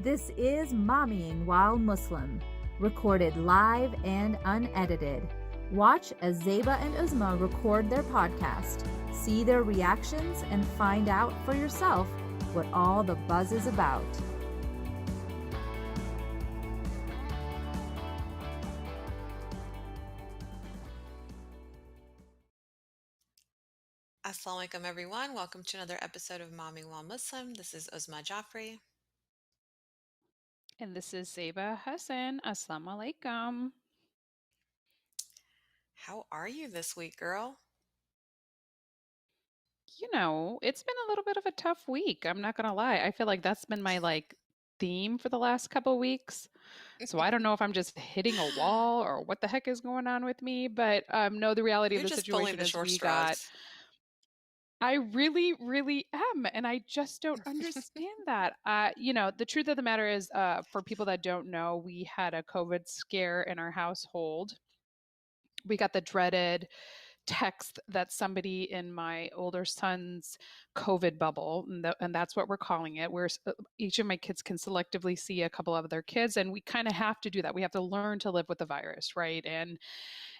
This is Mommying While Muslim, recorded live and unedited. Watch as Zeba and Uzma record their podcast, see their reactions, and find out for yourself what all the buzz is about. Assalamu alaikum, everyone. Welcome to another episode of Mommyingwhilemuslim. This is Uzma Jaffrey. And this is Zeba Hassan. Assalamu alaikum. How are you this week, girl? It's been a little bit of a tough week. I'm not gonna lie. I feel like that's been my theme for the last couple of weeks. So I don't know if I'm just hitting a wall or what the heck is going on with me. But no, the reality You're of the just pulling situation the is short straws. I really, really am. And I just don't understand that. The truth of the matter is, for people that don't know, we had a COVID scare in our household. We got the dreaded text that somebody in my older son's COVID bubble, and that's what we're calling it, where each of my kids can selectively see a couple of their kids, and we kind of have to do that. We have to learn to live with the virus, right?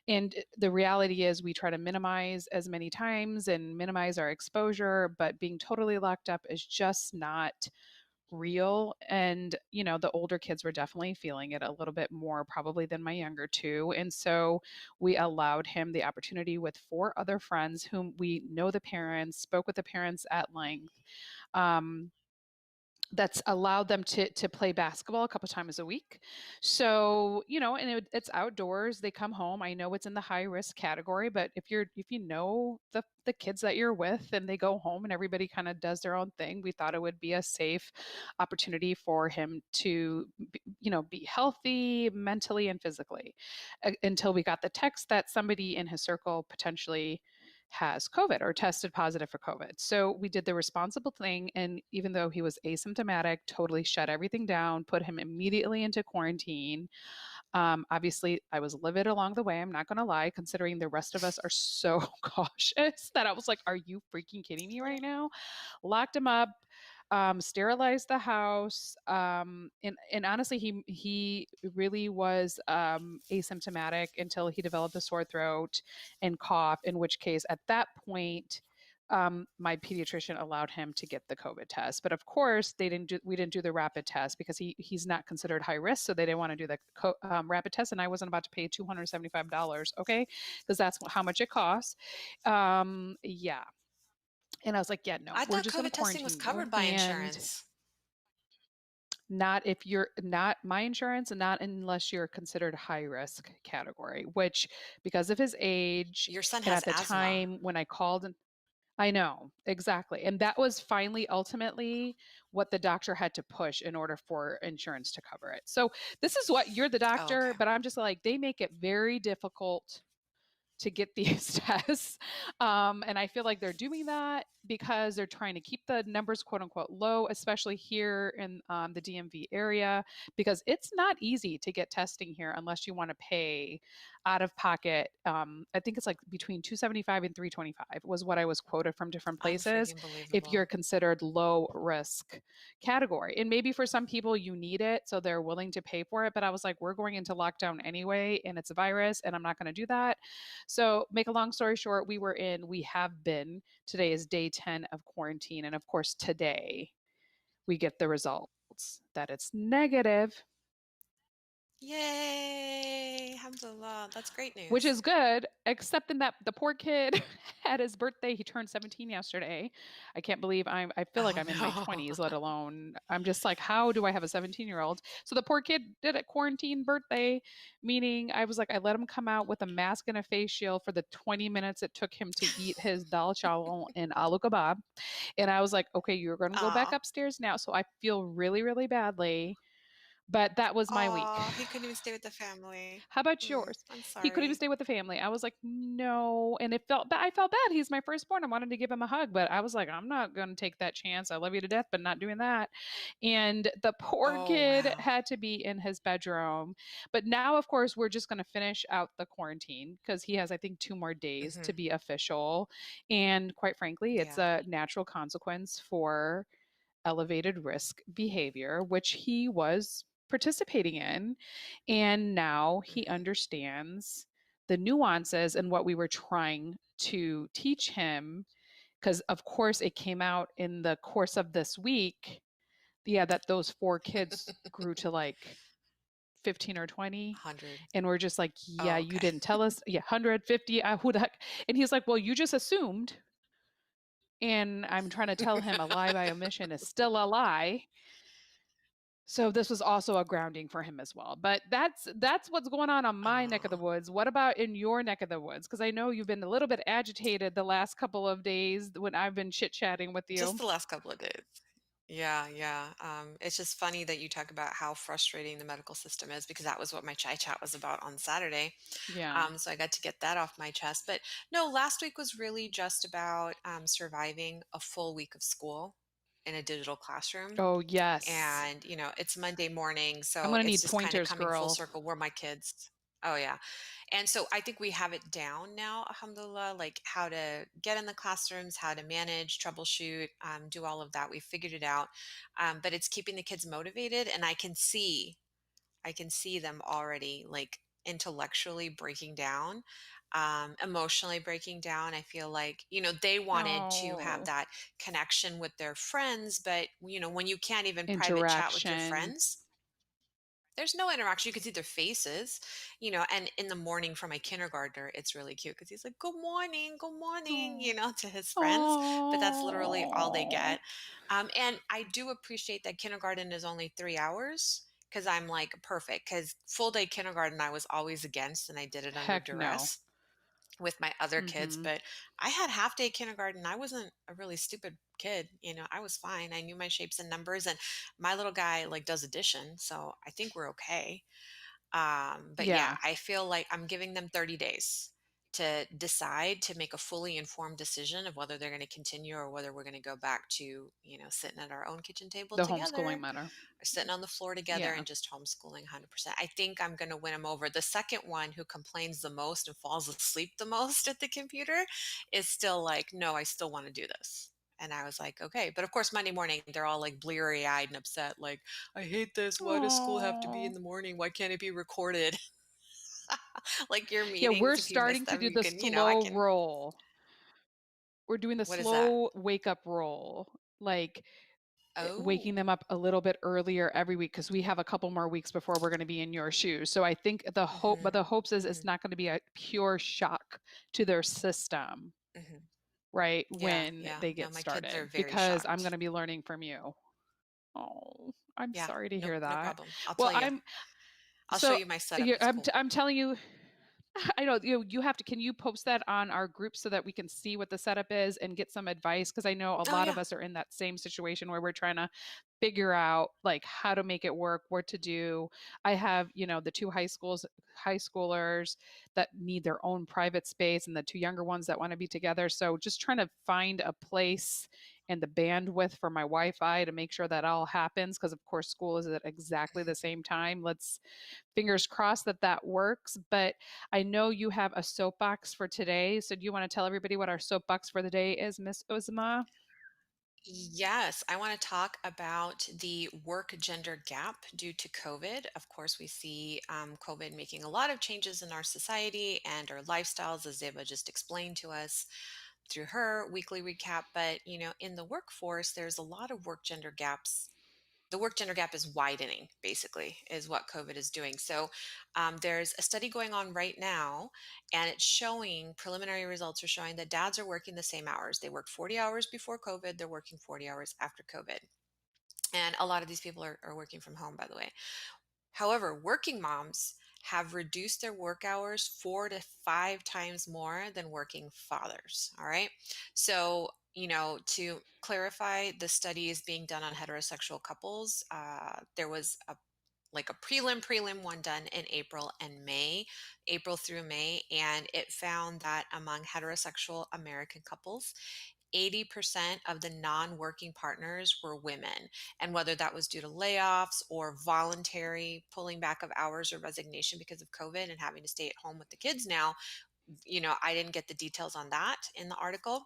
And the reality is, we try to minimize as many times and minimize our exposure, but being totally locked up is just not real. And the older kids were definitely feeling it a little bit more probably than my younger two, and so we allowed him the opportunity with four other friends whom we know the parents, spoke with the parents at length. That's allowed them to play basketball a couple times a week. So, it's outdoors. They come home. I know it's in the high risk category, but if you know the kids that you're with and they go home and everybody kind of does their own thing, we thought it would be a safe opportunity for him to be healthy mentally and physically, until we got the text that somebody in his circle potentially has COVID or tested positive for COVID. So we did the responsible thing. And even though he was asymptomatic, totally shut everything down, put him immediately into quarantine. Obviously, I was livid along the way. I'm not going to lie, considering the rest of us are so cautious that I was like, are you freaking kidding me right now? Locked him up. Sterilized the house, and honestly, he really was asymptomatic until he developed a sore throat and cough. In which case, at that point, my pediatrician allowed him to get the COVID test. But of course, we didn't do the rapid test because he's not considered high risk, so they didn't want to do the rapid test, and I wasn't about to pay $275, okay, because that's how much it costs. Yeah. And I was like, yeah, no, I we're thought just going to COVID testing was quarantine you. covered by And insurance. not if you're not my insurance, and not unless you're considered high risk category, which because of his age, Your son and has at the asthma. time when I called, and I know exactly. And that was finally ultimately what the doctor had to push in order for insurance to cover it. So this is what you're the Oh, doctor, okay. but I'm just like, they make it very difficult to get these tests. And I feel like they're doing that because they're trying to keep the numbers, quote unquote, low, especially here in the DMV area, because it's not easy to get testing here unless you want to pay out of pocket. I think it's like between 275 and 325 was what I was quoted from different places Unfreaking if you're believable. considered low risk category. And maybe for some people you need it, so they're willing to pay for it. But I was like, we're going into lockdown anyway, and it's a virus, and I'm not going to do that. So, make a long story short, we have been, today is day 10 of quarantine. And of course, today we get the results that it's negative, Yay! Alhamdulillah. That's great which news. is good, except in that the poor kid had his birthday. He turned 17 yesterday. I can't believe I feel like Oh, I'm in my 20s, no. let alone, I'm just like, how do I have a 17-year-old? So the poor kid did a quarantine birthday, meaning I was like, I let him come out with a mask and a face shield for the 20 minutes it took him to eat his dal chawal and aloo kebab. And I was like, okay, you're going to go back Aw. upstairs now. So I feel really, really badly. But that was my week. Aw. He couldn't even stay with the family. How about yours? I'm He couldn't even sorry. stay with the family. I was like, no. And it felt bad. I felt bad. He's my firstborn. I wanted to give him a hug, but I was like, I'm not going to take that chance. I love you to death, but not doing that. And the poor Oh, kid wow. had to be in his bedroom. But now, of course, we're just going to finish out the quarantine because he has, I think, 2 more days Hmm. to be official. And quite frankly, it's Yeah. a natural consequence for elevated risk behavior, which he was participating in. And now he Hmm. understands the nuances and what we were trying to teach him. Because, of course, it came out in the course of this week, yeah, that those four kids grew to like 15 or 20. 100. And we're just like, Oh, yeah, you okay. didn't tell us. Yeah, 150. Who the heck? And he's like, well, you just assumed. And I'm trying to tell him a lie by omission is still a lie. So this was also a grounding for him as well. But that's what's going on my neck of the Oh, woods. What about in your neck of the woods? Because I know you've been a little bit agitated the last couple of days when I've been chit-chatting with just you. the last couple of days. Yeah, yeah. It's just funny that you talk about how frustrating the medical system is because that was what my chai chat was about on Saturday. Yeah. So I got to get that off my chest. But no, last week was really just about surviving a full week of school in a digital classroom. Oh, yes. And, it's Monday morning. I'm So going to it's need just kind of pointers, coming full girl. circle where my kids. Oh, yeah. And so I think we have it down now, alhamdulillah, like how to get in the classrooms, how to manage, troubleshoot, do all of that. We figured it out. But it's keeping the kids motivated. And I can see them already like intellectually breaking down, emotionally breaking down. I feel like, they wanted to have Oh, that connection with their friends, but when you can't even private chat with your interaction. friends, there's no interaction. You can see their faces, and in the morning for my kindergartner, it's really cute because he's like, good morning, Oh. to his friends. But that's literally all they Oh. get. And I do appreciate that kindergarten is only 3 hours because I'm like, perfect. Because full day kindergarten, I was always against and I did it under Heck no. duress with my other kids. Mhm. But I had half day kindergarten. I wasn't a really stupid kid. I was fine. I knew my shapes and numbers, and my little guy like does addition. So I think we're okay. But yeah, Yeah, I feel like I'm giving them 30 days to decide to make a fully informed decision of whether they're going to continue or whether we're going to go back to, sitting at our own kitchen table the homeschooling together matter. or sitting on the floor together Yeah. and just homeschooling 100%. I think I'm going to win them over. The second one who complains the most and falls asleep the most at the computer is still like, no, I still want to do this. And I was like, okay. But of course, Monday morning, they're all like bleary eyed and upset. Like, I hate this. Why does school have to be in Oh. the morning? Why can't it be recorded? Like your Yeah, we're meetings, if you miss starting to them, do you the can, I slow can. roll. We're doing the What is that? slow wake up roll. Like waking Oh. them up a little bit earlier every week because we have a couple more weeks before we're going to be in your shoes. So I think the hope, but Hmm. the hopes is it's Hmm. not going to be a pure shock to their system, Hmm. right? Yeah. When Yeah. they No, get my kids are started, very because I'm going shocked. to be learning from you. Oh, I'm Yeah. sorry to No, hear no that. problem. I'll Well, tell you. I'll show so you my setup. yeah, It's cool. I'm telling you, I know you have to. Can you post that on our group so that we can see what the setup is and get some advice? Because I know a Oh, lot of yeah. us are in that same situation where we're trying to figure out like how to make it work, what to do. I have, the two high schoolers that need their own private space and the two younger ones that want to be together. So just trying to find a place and the bandwidth for my Wi-Fi to make sure that all happens because of course school is at exactly the same time. Let's fingers crossed that that works. But I know you have a soapbox for today. So do you want to tell everybody what our soapbox for the day is, Miss Uzma? Yes, I want to talk about the work gender gap due to COVID. Of course, we see COVID making a lot of changes in our society and our lifestyles, as Zeba just explained to us through her weekly recap. But, in the workforce, there's a lot of work gender gaps. The work gender gap is widening, basically, is what COVID is doing. So there's a study going on right now, and it's showing preliminary results are showing that dads are working the same hours. They worked 40 hours before COVID, they're working 40 hours after COVID. And a lot of these people are working from home, by the way. However, working moms have reduced their work hours 4 to 5 times more than working fathers. All right. So, to clarify, the study is being done on heterosexual couples. There was a prelim one done in April through May, and it found that among heterosexual American couples, 80% of the non-working partners were women. And whether that was due to layoffs or voluntary pulling back of hours or resignation because of COVID and having to stay at home with the kids now, I didn't get the details on that in the article.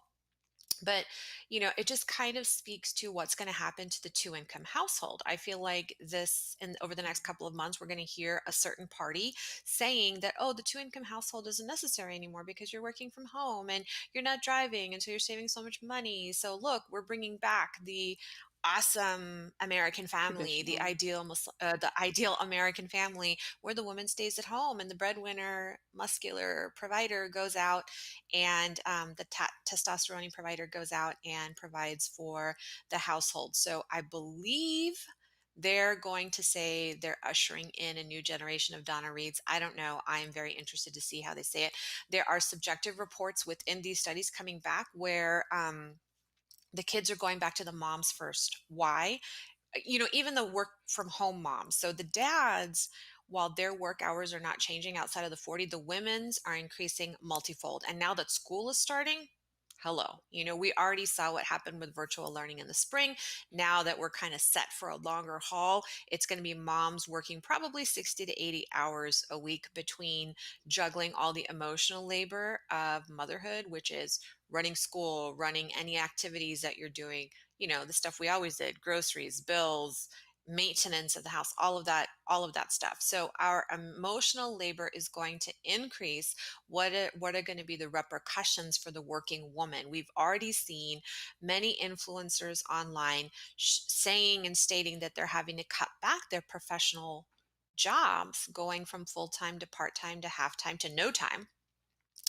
But it just kind of speaks to what's going to happen to the two income household. I feel like this, and over the next couple of months, we're going to hear a certain party saying that, oh, the two income household isn't necessary anymore because you're working from home and you're not driving, and so you're saving so much money. So look, we're bringing back the awesome American family, Traditional. the ideal American family, where the woman stays at home and the breadwinner, muscular provider goes out, and the testosterone provider goes out and provides for the household. So I believe they're going to say they're ushering in a new generation of Donna Reeds. I don't know. I am very interested to see how they say it. There are subjective reports within these studies coming back where the kids are going back to the moms first. Why? Even the work from home moms. So the dads, while their work hours are not changing outside of the 40, the women's are increasing multifold. And now that school is starting, hello. We already saw what happened with virtual learning in the spring. Now that we're kind of set for a longer haul, it's going to be moms working probably 60 to 80 hours a week between juggling all the emotional labor of motherhood, which is running school, running any activities that you're doing, the stuff we always did, groceries, bills, maintenance of the house, all of that stuff. So our emotional labor is going to increase. What are going to be the repercussions for the working woman? We've already seen many influencers online saying and stating that they're having to cut back their professional jobs, going from full-time to part-time to half-time to no time,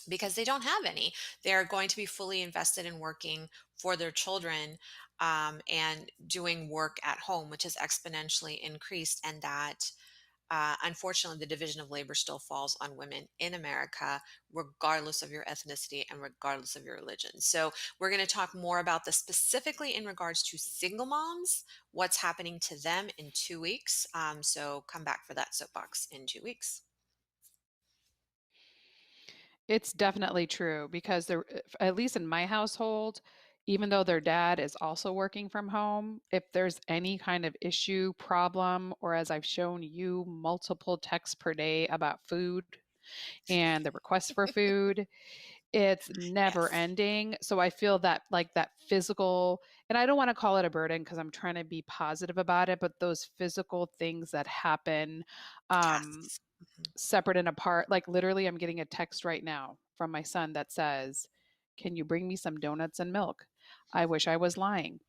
because they don't have any. They're going to be fully invested in working for their children, and doing work at home, which has exponentially increased. And that, unfortunately, the division of labor still falls on women in America, regardless of your ethnicity and regardless of your religion. So, we're going to talk more about this specifically in regards to single moms, what's happening to them in 2 weeks. So, come back for that soapbox in 2 weeks. It's definitely true because there, at least in my household, even though their dad is also working from home, if there's any kind of issue, problem, or as I've shown you, multiple texts per day about food and the requests for food, it's never Yes. ending. So I feel that like that physical, and I don't want to call it a burden because I'm trying to be positive about it, but those physical things that happen, um, Yes. Mhm. separate and apart. Like literally, I'm getting a text right now from my son that says, "Can you bring me some donuts and milk?" I wish I was lying.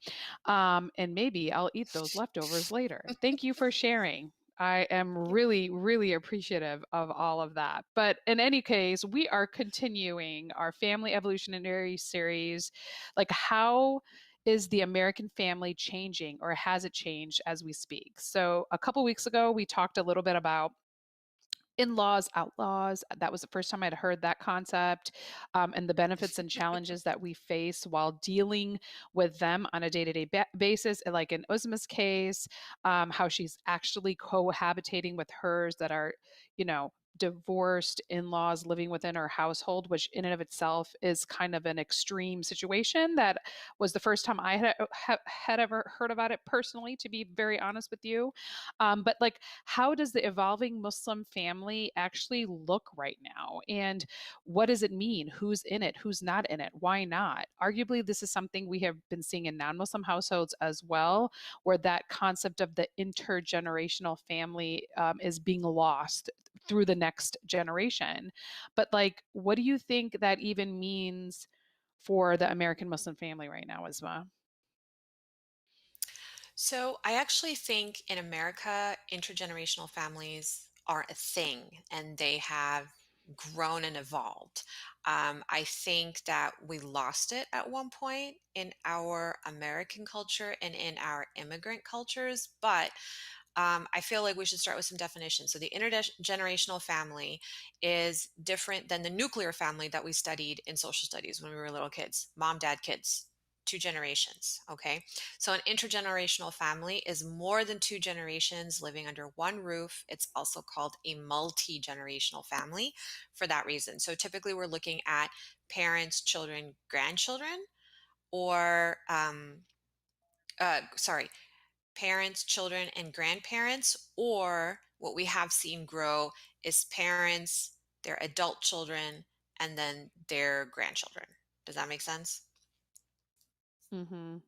And maybe I'll eat those leftovers later. Thank you for sharing. I am really, really appreciative of all of that. But in any case, we are continuing our family evolutionary series. Like, how is the American family changing, or has it changed as we speak? So, a couple weeks ago, we talked a little bit about in-laws, outlaws. That was the first time I'd heard that concept, and the benefits and challenges that we face while dealing with them on a day-to-day basis. And like in Uzma's case, how she's actually cohabitating with hers that are, you know, divorced in-laws living within her household, which in and of itself is kind of an extreme situation. That was the first time I had ever heard about it personally, to be very honest with you. But like, how does the evolving Muslim family actually look right now? And what does it mean? Who's in it? Who's not in it? Why not? Arguably, this is something we have been seeing in non Muslim households as well, where that concept of the intergenerational family is being lost through the next generation. But, like, what do you think that even means for the American Muslim family right now, Isma? So I actually think in America, intergenerational families are a thing and they have grown and evolved. I think that we lost it at one point in our American culture and in our immigrant cultures, but I feel like we should start with some definitions. So, the intergenerational family is different than the nuclear family that we studied in social studies when we were little kids: mom, dad, kids, 2 generations. Okay. So, an intergenerational family is more than 2 generations living under one roof. It's also called a multi generational family for that reason. So, typically, we're looking at parents, children, grandchildren, or, sorry, parents, children, and grandparents, or what we have seen grow is parents, their adult children, and then their grandchildren. Does that make sense? Mm-hmm.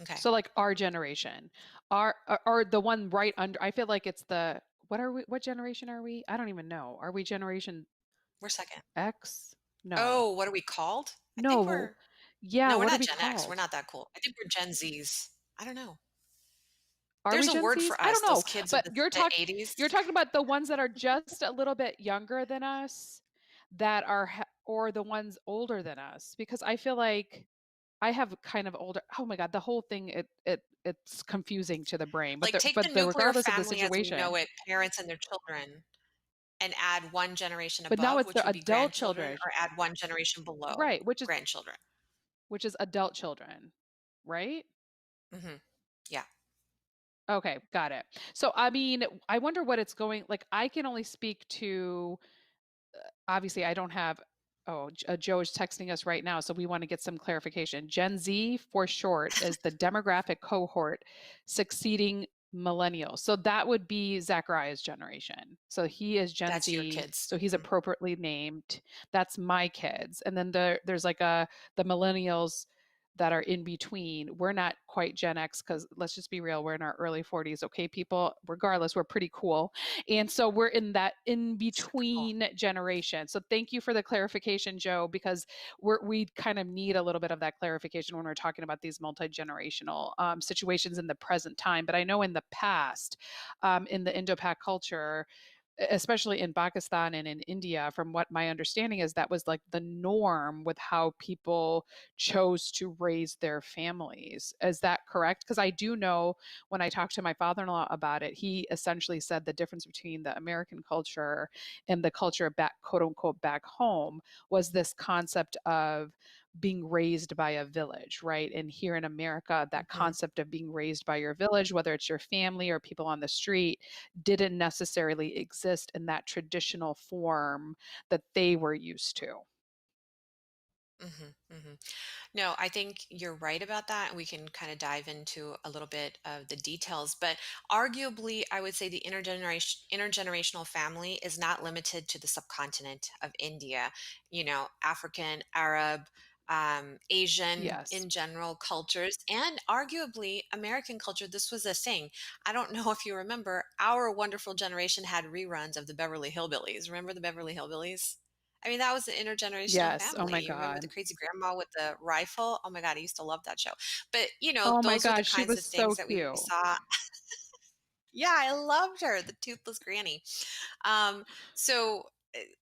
Okay. So like our generation, our or the one right under. I feel like it's the what are we? What generation are we? I don't even know. Are we Generation We're second. X? No, Oh, what are we called? I think no. we're Yeah, no, we're what are not we Gen X. We're called? not that cool. I think we're Gen Zs. I don't know. Are we There's a Gen word Zs? for I us, don't those know. kids of But the 80s. you're talking about the ones that are just a little bit younger than us that are or the ones older than us because I feel like I have kind of older. Oh my God, the whole thing it's confusing to the brain. But Like, take the the nuclear regardless of the family as we know situation. it, parents and their children, and add one generation But now above, it's which the would be adult grandchildren, children, or add one generation below, right? grandchildren. Which is adult children, right? Mhm. Yeah. Okay, got it. So I mean, I wonder what it's going like. I can only speak to obviously I don't have Joe is texting us right now, so we want to get some clarification. Gen Z for short is the demographic cohort succeeding millennials. So that would be Zachariah's generation. So he is Gen That's your Z, kids. so he's Mhm. appropriately named. That's my kids. And then there's like the millennials that are in between. We're not quite Gen X because let's just be real, we're in our early 40s. Okay, people, regardless, we're pretty cool. And so we're in that in Super cool. between generation. So thank you for the clarification, Joe, because we kind of need a little bit of that clarification when we're talking about these multi-generational situations in the present time. But I know in the past, in the Indo-Pak culture, especially in Pakistan and in India, from what my understanding is, that was like the norm with how people chose to raise their families. Is that correct? Because I do know when I talked to my father in law about it, he essentially said the difference between the American culture and the culture back, quote unquote, back home was this concept of being raised by a village, right? And here in America, that Mhm. concept of being raised by your village, whether it's your family or people on the street, didn't necessarily exist in that traditional form that they were used to. Mhm. Mhm. No, I think you're right about that, and we can kind of dive into a little bit of the details. But arguably, I would say the intergenerational family is not limited to the subcontinent of India. African, Arab, Asian Yes. in general cultures, and arguably American culture. This was a thing. I don't know if you remember, our wonderful generation had reruns of the Beverly Hillbillies. Remember the Beverly Hillbillies? I mean, that was an intergenerational Yes. Oh my family. You remember the God. crazy grandma with the rifle? Oh my God, I used to love that show. But, Oh my those are the God. She kinds was of so things that we cute. saw. Yeah, I loved her, the toothless granny. Um, so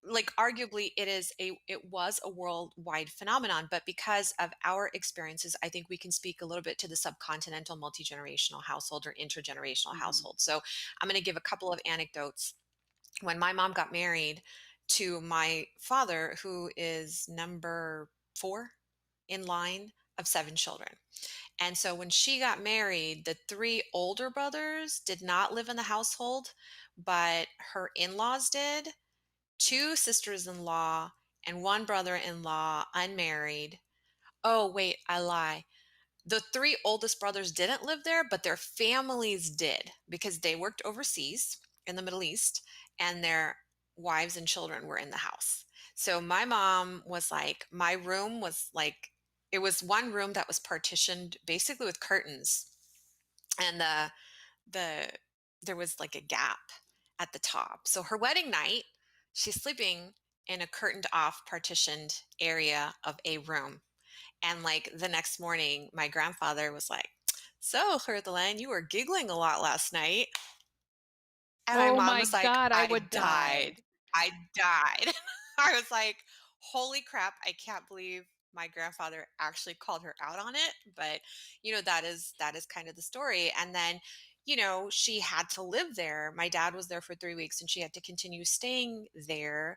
like arguably it was a worldwide phenomenon, but because of our experiences, I think we can speak a little bit to the subcontinental multi-generational household or intergenerational Hmm. household. So I'm going to give a couple of anecdotes. When my mom got married to my father, who is number 4 in line of 7 children. And so when she got married, the 3 older brothers did not live in the household, but her in-laws did, 2 sisters-in-law, and 1 brother-in-law, unmarried. Oh, wait, I lie. The 3 oldest brothers didn't live there, but their families did because they worked overseas in the Middle East, and their wives and children were in the house. So my mom was like, my room was like, it was one room that was partitioned basically with curtains, and the there was like a gap at the top. So her wedding night, she's sleeping in a curtained off partitioned area of a room. And like the next morning, my grandfather was like, "So, Herthelyn, you were giggling a lot last night." And my Oh mom my was like, God. I "I would died. die. I died." I was like, "Holy crap, I can't believe my grandfather actually called her out on it." But, that is kind of the story. And then, she had to live there. My dad was there for 3 weeks, and she had to continue staying there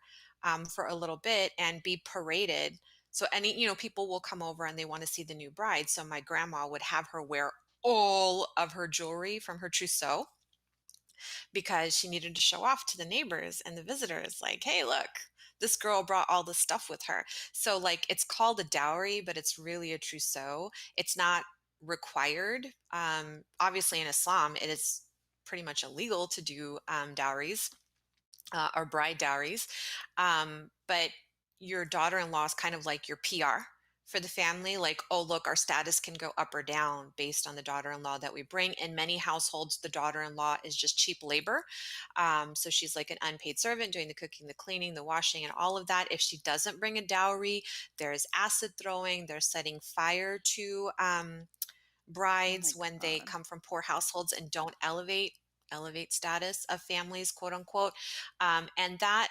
for a little bit and be paraded. So people will come over and they want to see the new bride. So my grandma would have her wear all of her jewelry from her trousseau because she needed to show off to the neighbors and the visitors, like, hey, look, this girl brought all this stuff with her. So, like, it's called a dowry, but it's really a trousseau. It's not required. Obviously, in Islam, it is pretty much illegal to do dowries or bride dowries. But your daughter in law is kind of like your PR for the family, like, oh, look, our status can go up or down based on the daughter-in-law that we bring. In many households, the daughter-in-law is just cheap labor. So she's like an unpaid servant doing the cooking, the cleaning, the washing, and all of that. If she doesn't bring a dowry, there's acid throwing, there's setting fire to Oh my brides when they God. come from poor households and don't elevate status of families, quote unquote. And that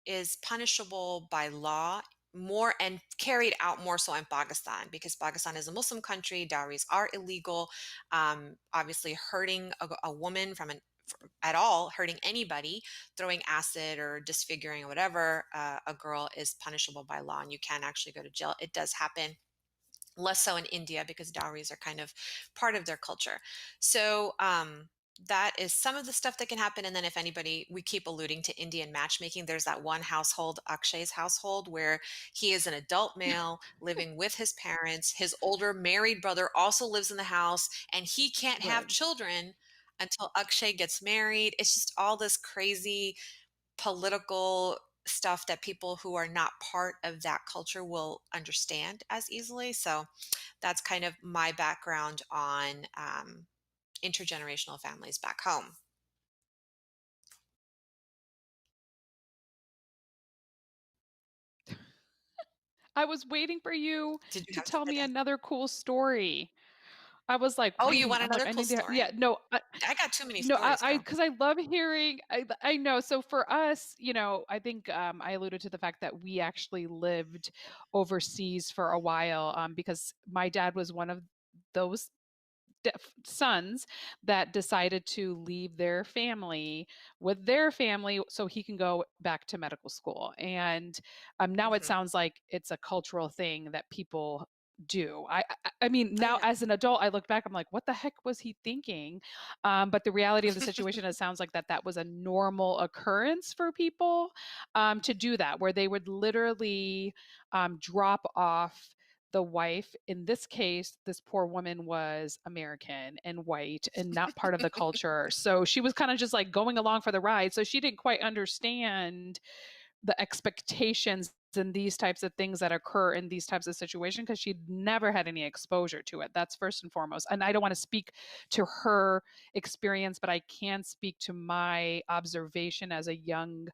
is punishable by law more and carried out more so in Pakistan, because Pakistan is a Muslim country. Dowries are illegal. Obviously, hurting a woman at all, hurting anybody, throwing acid or disfiguring or whatever a girl is punishable by law, and you can actually go to jail. It does happen, less so in India because dowries are kind of part of their culture. So that is some of the stuff that can happen. And then if anybody, we keep alluding to Indian matchmaking, there's that one household, Akshay's household, where he is an adult male living with his parents. His older married brother also lives in the house, and he can't have Right. children until Akshay gets married. It's just all this crazy political stuff that people who are not part of that culture will understand as easily. So that's kind of my background on intergenerational families back home. I was waiting for you Did you to have tell something me else? another cool story. I was like Oh, you waiting. want I'm like, another I cool need to yeah, story? no, I got too many no, stories, girl. because I love hearing. I know. So for us, I think I alluded to the fact that we actually lived overseas for a while, because my dad was one of those sons that decided to leave their family with their family so he can go back to medical school. And now it Hmm. sounds like it's a cultural thing that people do. I mean, Oh now yeah. as an adult, I look back, I'm like, what the heck was he thinking? But the reality of the situation, it sounds like that was a normal occurrence for people to do that, where they would literally drop off the wife. In this case, this poor woman was American and white and not part of the culture. So she was kind of just like going along for the ride. So she didn't quite understand the expectations and these types of things that occur in these types of situations because she'd never had any exposure to it. That's first and foremost. And I don't want to speak to her experience, but I can speak to my observation as a young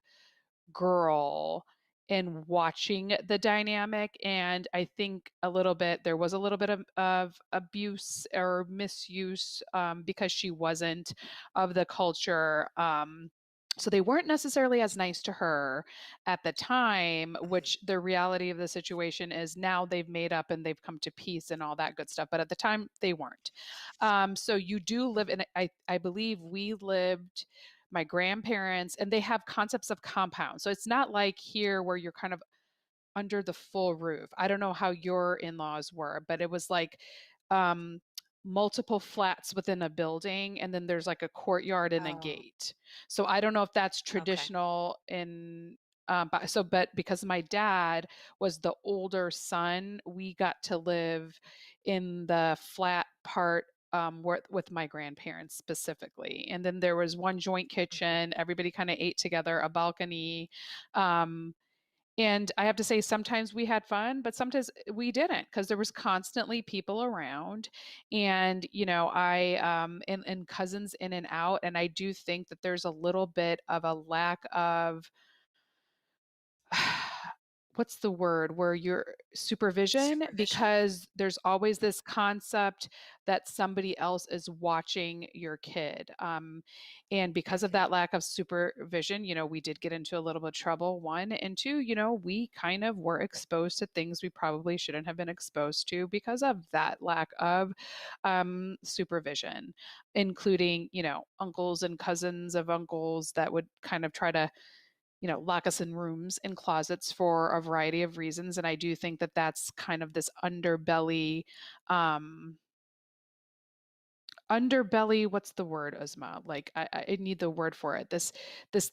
girl and watching the dynamic. And I think there was a little bit of abuse or misuse, because she wasn't of the culture. So they weren't necessarily as nice to her at the time, Mhm. which the reality of the situation is now they've made up and they've come to peace and all that good stuff. But at the time, they weren't. So you do live in, I believe we lived, my grandparents, and they have concepts of compound. So it's not like here where you're kind of under the full roof. I don't know how your in-laws were, but it was like um multiple flats within a building, and then there's like a courtyard and a Oh, gate. So I don't know if that's okay. traditional in but because my dad was the older son, we got to live in the flat part, with my grandparents specifically. And then there was one joint Mhm. kitchen. Everybody kind of ate together, a balcony. Um, and I have to say, sometimes we had fun, but sometimes we didn't because there was constantly people around. And, and cousins in and out. And I do think that there's a little bit of a lack of what's the word where you're supervision, Supervision? because there's always this concept that somebody else is watching your kid, and because of Hmm. that lack of supervision, we did get into a little bit of trouble, one, and two, we kind of were exposed to things we probably shouldn't have been exposed to because of that lack of supervision, including uncles and cousins of uncles that would kind of try to lock us in rooms and closets for a variety of reasons. And I do think that that's kind of this um, underbelly. What's the word, Uzma? Like I need the word for it. This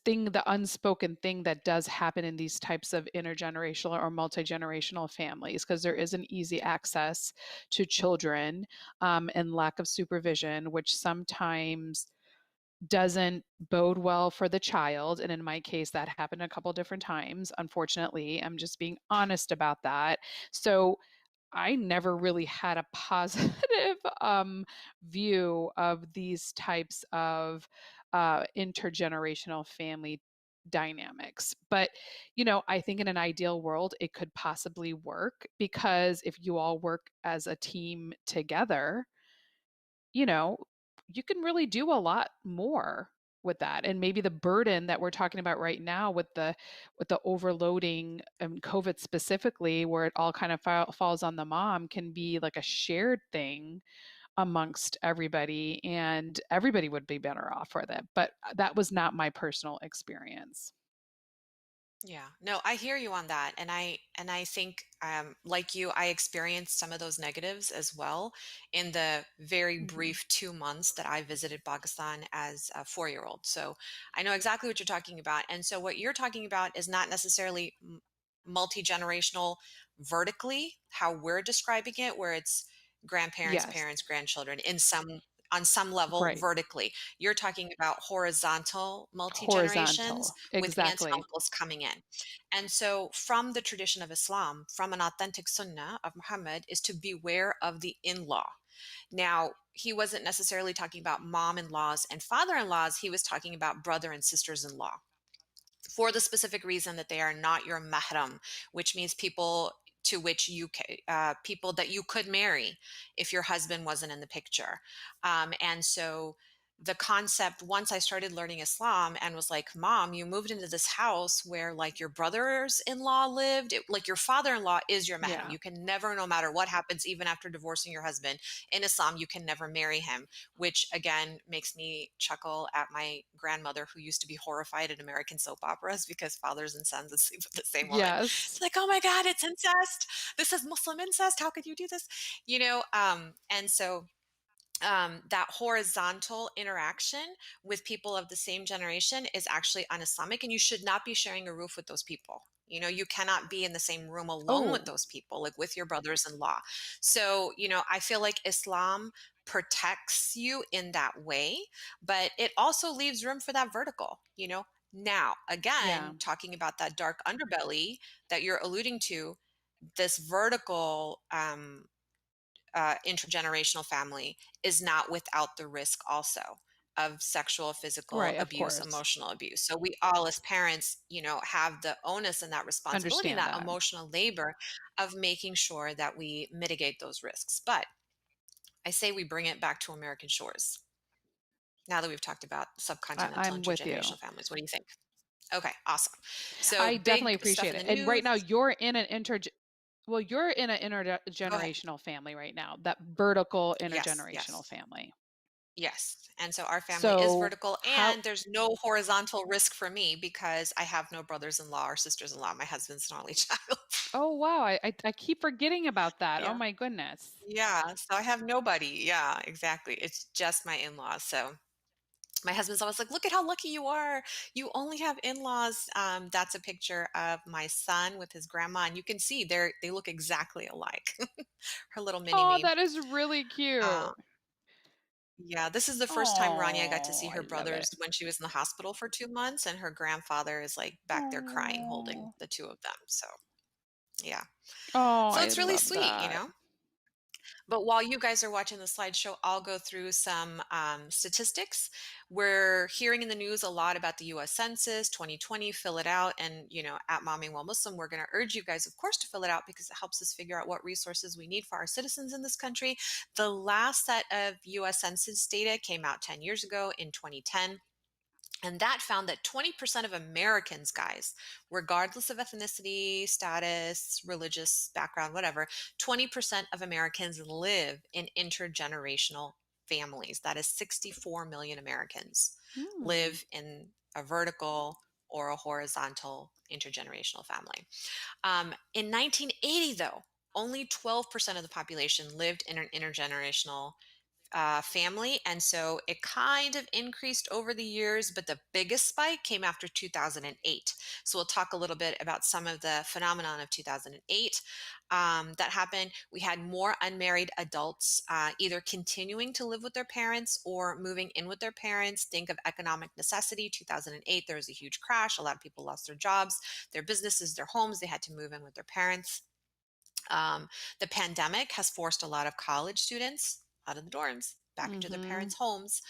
thing, the unspoken thing that does happen in these types of intergenerational or multi-generational families, because there isn't easy access to children, and lack of supervision, which sometimes doesn't bode well for the child. And in my case, that happened a couple different times. Unfortunately, I'm just being honest about that. So I never really had a positive view of these types of intergenerational family dynamics. But, I think in an ideal world, it could possibly work because if you all work as a team together, you know, you can really do a lot more with that. And maybe the burden that we're talking about right now with the overloading COVID specifically, where it all kind of falls on the mom, can be like a shared thing amongst everybody, and everybody would be better off for that. But that was not my personal experience. Yeah. No, I hear you on that. And I think like you, I experienced some of those negatives as well in the very Hmm. brief 2 months that I visited Pakistan as a 4-year-old. So I know exactly what you're talking about. And so what you're talking about is not necessarily multi-generational vertically, how we're describing it, where it's grandparents, Yes. parents, grandchildren in some on some level Right. vertically. You're talking about horizontal multi-generations Horizontal. with aunts and Exactly. uncles coming in. And so, from the tradition of Islam, from an authentic sunnah of Muhammad, is to beware of the in law. Now, he wasn't necessarily talking about mom in laws and father in laws, he was talking about brother and sisters in law for the specific reason that they are not your mahram, which means people to which people that you could marry if your husband wasn't in the picture. And so the concept, once I started learning Islam and was like, Mom, you moved into this house where like your brothers-in-law lived, like your father-in-law is your mahram. Yeah. You can never, no matter what happens, even after divorcing your husband in Islam, you can never marry him, which again makes me chuckle at my grandmother who used to be horrified at American soap operas because fathers and sons would sleep with the same woman. Yes. It's like, oh my God, it's incest. This is Muslim incest. How could you do this? And so that horizontal interaction with people of the same generation is actually un-Islamic, and you should not be sharing a roof with those people. You cannot be in the same room alone with Oh, those people, like with your brothers-in-law. So, I feel like Islam protects you in that way, but it also leaves room for that vertical. Now, yeah. again, talking about that dark underbelly that you're alluding to, this vertical intergenerational family is not without the risk also of sexual, physical Right. Of abuse, course. emotional abuse. So we all as parents, have the onus and that responsibility and Understand that that. emotional labor of making sure that we mitigate those risks. But I say we bring it back to American shores. Now that we've talked about subcontinental I'm with you. intergenerational families, what do you think? Okay, awesome. So I definitely big stuff appreciate in the it. And right news. now you're in an Go ahead. intergenerational family right now, that vertical Yes, intergenerational yes. family. Yes. And so our family is So vertical, how and there's no horizontal risk for me because I have no brothers-in-law or sisters-in-law. My husband's an only child. Oh wow, I keep forgetting about that. Oh Yeah. my goodness. Yeah. So I have nobody. Yeah, exactly. It's just my in-laws. So my husband's always like, look at how lucky you are. You only have in-laws. That's a picture of my son with his grandma. And you can see they look exactly alike. Her little mini Oh, me. that is really Uh, cute. Yeah, this is the first time Rania got to Oh, see I her love it. brothers when she was in the hospital for 2 months, and her grandfather is, like, back there crying, holding Oh. the 2 of them, so, yeah. Oh, So I it's really love sweet, that. But while you guys are watching the slideshow, I'll go through some statistics. We're hearing in the news a lot about the US Census 2020, fill it out. And, at Momming While Muslim, we're going to urge you guys, of course, to fill it out because it helps us figure out what resources we need for our citizens in this country. The last set of US Census data came out 10 years ago in 2010. And that found that 20% of Americans, guys, regardless of ethnicity, status, religious background, whatever, 20% of Americans live in intergenerational families. That is 64 million Americans Hmm. live in a vertical or a horizontal intergenerational family. In 1980, though, only 12% of the population lived in an intergenerational family. And so it kind of increased over the years, but the biggest spike came after 2008. So we'll talk a little bit about some of the phenomenon of 2008 that happened. We had more unmarried adults either continuing to live with their parents or moving in with their parents. Think of economic necessity. 2008, there was a huge crash. A lot of people lost their jobs, their businesses, their homes. They had to move in with their parents. Um, the pandemic has forced a lot of college students out of the dorms back into their Mhm. parents' homes.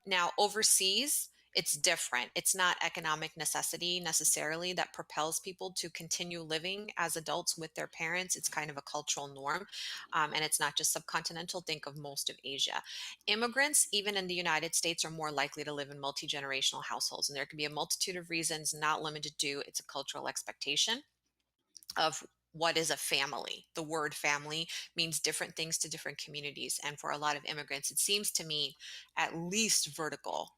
Now, overseas, it's different. It's not economic necessity necessarily that propels people to continue living as adults with their parents. It's kind of a cultural norm. And it's not just subcontinental. Think of most of Asia. Immigrants, even in the United States, are more likely to live in multi generational households. And there can be a multitude of reasons, not limited to it's a cultural expectation of what is a family. The word family means different things to different communities. And for a lot of immigrants, it seems to mean at least vertical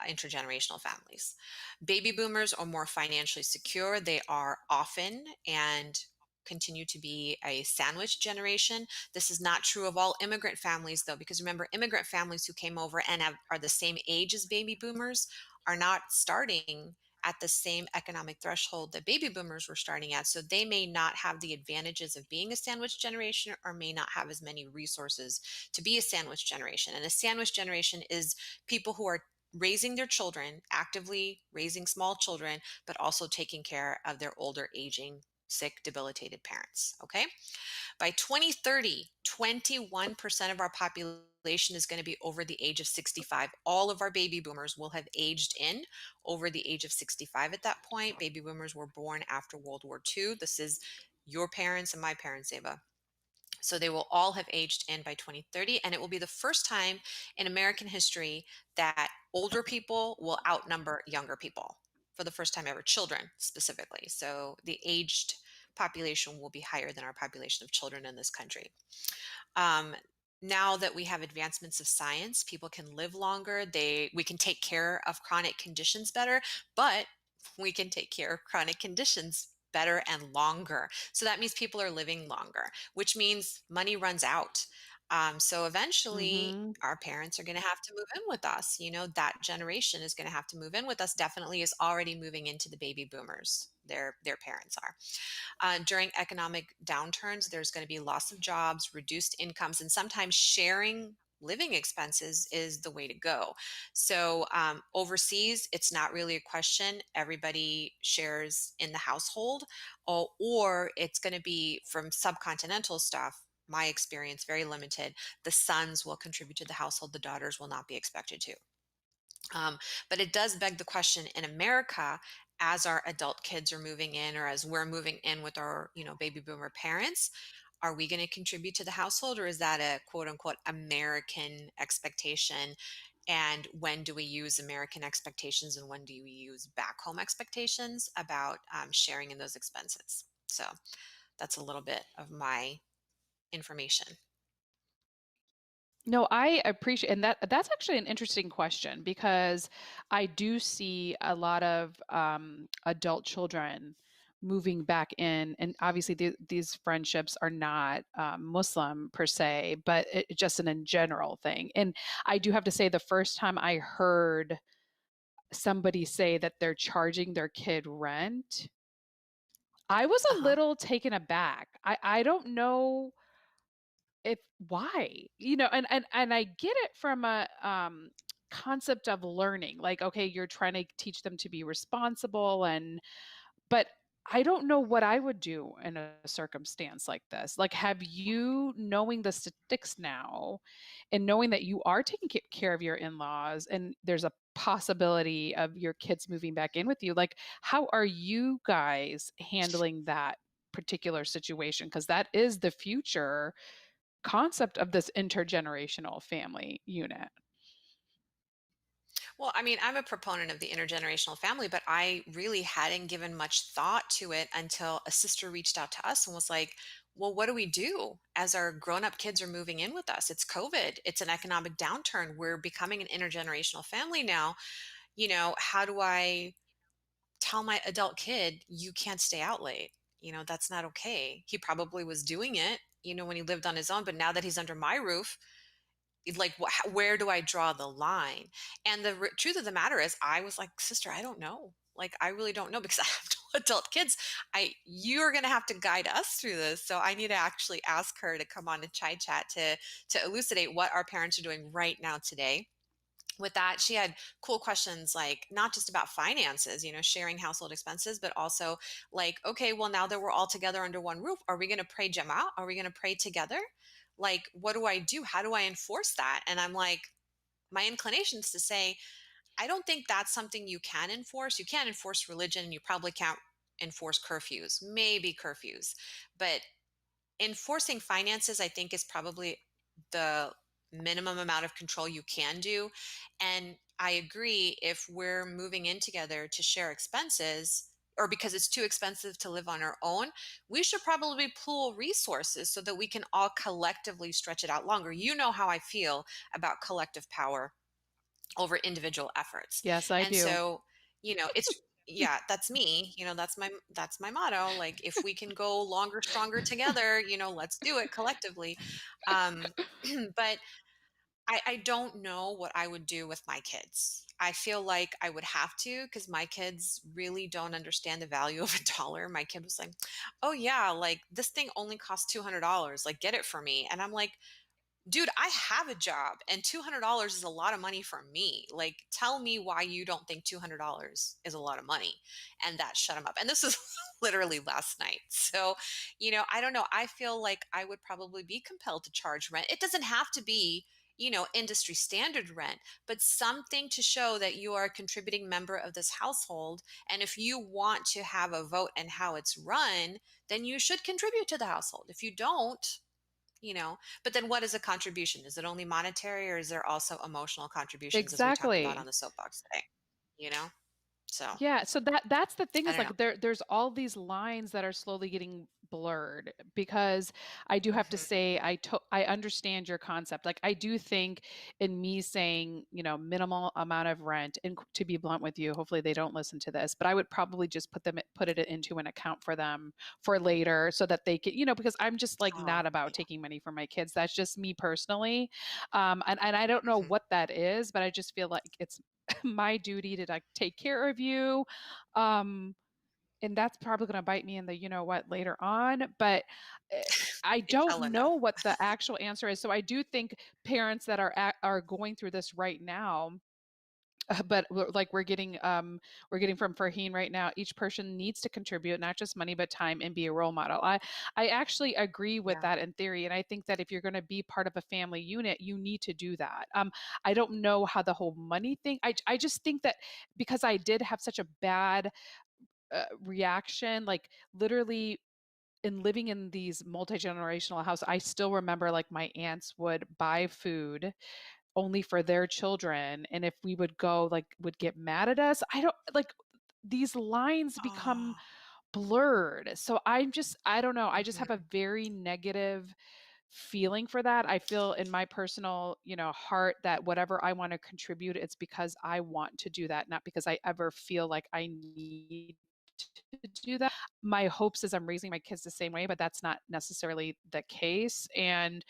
intergenerational families. Baby boomers are more financially secure. They are often and continue to be a sandwich generation. This is not true of all immigrant families, though, because remember, immigrant families who came over and are the same age as baby boomers are not starting at the same economic threshold that baby boomers were starting at. So they may not have the advantages of being a sandwich generation or may not have as many resources to be a sandwich generation. And a sandwich generation is people who are raising their children, actively raising small children, but also taking care of their older, aging, sick, debilitated parents. Okay. By 2030, 21% of our population is going to be over the age of 65. All of our baby boomers will have aged in over the age of 65 at that point. Baby boomers were born after World War II. This is your parents and my parents, Ava. So they will all have aged in by 2030. And it will be the first time in American history that older people will outnumber younger people for the first time ever, children specifically. So the aged population will be higher than our population of children in this country. Um, Now that we have advancements of science, people can live longer. We can take care of chronic conditions better, but we can take care of chronic conditions better and longer. So that means people are living longer, which means money runs out. So eventually, Mhm. our parents are going to have to move in with us. You know, that generation is going to have to move in with us. Definitely is already moving into the baby boomers. Their parents are. During economic downturns, there's going to be loss of jobs, reduced incomes, and sometimes sharing living expenses is the way to go. So, overseas, it's not really a question. Everybody shares in the household, or it's going to be from subcontinental stuff. My experience, very limited. The sons will contribute to the household, the daughters will not be expected to. Um, but it does beg the question in America, as our adult kids are moving in, or as we're moving in with our, baby boomer parents, are we going to contribute to the household, or is that a quote unquote American expectation? And when do we use American expectations and when do we use back home expectations about sharing in those expenses? So that's a little bit of my information. No, I appreciate, and that's actually an interesting question because I do see a lot of adult children moving back in, and obviously these friendships are not Muslim per se, but just an in general thing. And I do have to say, the first time I heard somebody say that they're charging their kid rent, I was Uh a huh. little taken aback. I don't know if why, and I get it from a concept of learning, like, okay, you're trying to teach them to be responsible, but I don't know what I would do in a circumstance like this. Like, have you, knowing the statistics now and knowing that you are taking care of your in-laws and there's a possibility of your kids moving back in with you, like, how are you guys handling that particular situation? Because that is the future concept of this intergenerational family unit. Well, I mean, I'm a proponent of the intergenerational family, but I really hadn't given much thought to it until a sister reached out to us and was like, well, what do we do as our grown up kids are moving in with us? It's COVID, it's an economic downturn. We're becoming an intergenerational family now. How do I tell my adult kid, you can't stay out late? That's not okay. He probably was doing it, when he lived on his own, but now that he's under my roof, like where do I draw the line? And the truth of the matter is, I was like, sister, I don't know. Like, I really don't know because I have two adult kids. You're going to have to guide us through this. So I need to actually ask her to come on and chai chat to elucidate what our parents are doing right now today with that, she had cool questions, like not just about finances, sharing household expenses, but also like, okay, well, now that we're all together under one roof, are we going to pray Jama? Are we going to pray together? Like, what do I do? How do I enforce that? And I'm like, my inclination is to say, I don't think that's something you can enforce. You can't enforce religion, and you probably can't enforce curfews, maybe curfews. But enforcing finances, I think, is probably the minimum amount of control you can do. And I agree, if we're moving in together to share expenses, or because it's too expensive to live on our own, we should probably pool resources so that we can all collectively stretch it out longer. You know how I feel about collective power over individual efforts. Yes, I And do. so, it's, yeah, that's me. That's my motto. Like, if we can go longer, stronger together, let's do it collectively. Um, but I don't know what I would do with my kids. I feel like I would have to, because my kids really don't understand the value of a dollar. My kid was like, "Oh yeah, like this thing only costs $200. Like, get it for me." And I'm like, dude, I have a job, and $200 is a lot of money for me. Like, tell me why you don't think $200 is a lot of money. And that shut him up. And this was literally last night. So, I don't know. I feel like I would probably be compelled to charge rent. It doesn't have to be, industry standard rent, but something to show that you are a contributing member of this household. And if you want to have a vote in how it's run, then you should contribute to the household. If you don't, but then what is a contribution? Is it only monetary, or is there also emotional contributions, as we talked about on Exactly. the soapbox today? You know? So Yeah, so that's the thing, I is don't know. like there's all these lines that are slowly getting blurred, because I do have to Hmm. say I understand your concept. Like, I do think, in me saying, minimal amount of rent, and to be blunt with you, hopefully they don't listen to this, but I would probably just put it into an account for them for later, so that they can, because I'm just like Oh, not about yeah. taking money from my kids. That's just me personally. And I don't know Hmm. what that is, but I just feel like it's my duty to like take care of you. Um, and that's probably going to bite me in the, what, later on. But eh, I don't Inshallah, no. know what the actual answer is. So I do think parents that are going through this right now, but like we're getting from Farheen right now, each person needs to contribute, not just money but time, and be a role model. I actually agree with Yeah. that in theory, and I think that if you're going to be part of a family unit, you need to do that. I don't know how the whole money thing. I just think that, because I did have such a bad reaction, like literally, in living in these multi-generational houses, I still remember like my aunts would buy food only for their children, and if we would go, like, would get mad at us. I don't like, these lines become Oh. blurred. So I don't know, I just have a Hmm. very negative feeling for that. I feel in my personal, heart, that whatever I want to contribute, it's because I want to do that, not because I ever feel like I need to do that. My hopes is I'm raising my kids the same way, but that's not necessarily the case. And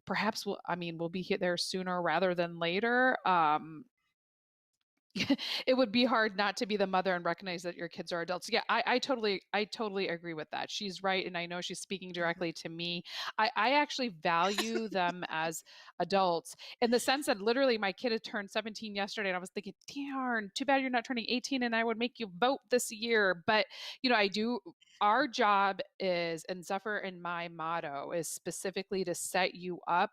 perhaps we'll be there sooner rather than later. It would be hard not to be the mother and recognize that your kids are adults. Yeah, I totally agree with that. She's right, and I know she's speaking Hmm. directly to me. I actually value them as adults, in the sense that literally my kid had turned 17 yesterday, and I was thinking, darn, too bad you're not turning 18, and I would make you vote this year. But I do. Our job is, and Zephyr and my motto is specifically to set you up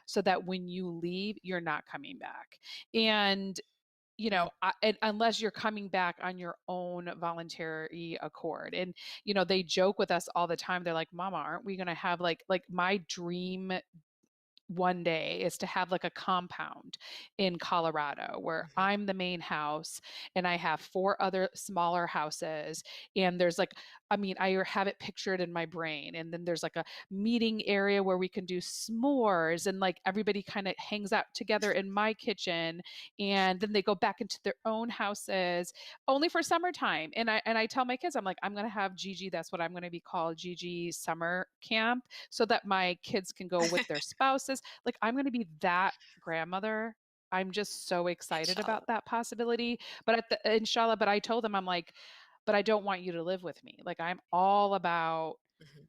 so that when you leave, you're not coming back. And and unless you're coming back on your own voluntary accord. And they joke with us all the time. They're like, "Mama, aren't we going to have like my dream one day is to have like a compound in Colorado where Hmm. I'm the main house, and I have four other smaller houses, and there's like, I mean, I have it pictured in my brain, and then there's like a meeting area where we can do s'mores, and like everybody kind of hangs out together in my kitchen, and then they go back into their own houses only for summertime." And I tell my kids, I'm like, I'm going to have Gigi, that's what I'm going to be called, Gigi summer camp, so that my kids can go with their spouses. Like, I'm going to be that grandmother. I'm just so excited Inshallah. about that possibility. But inshallah, but I told them, I'm like, but I don't want you to live with me. Like, I'm all about Hmm.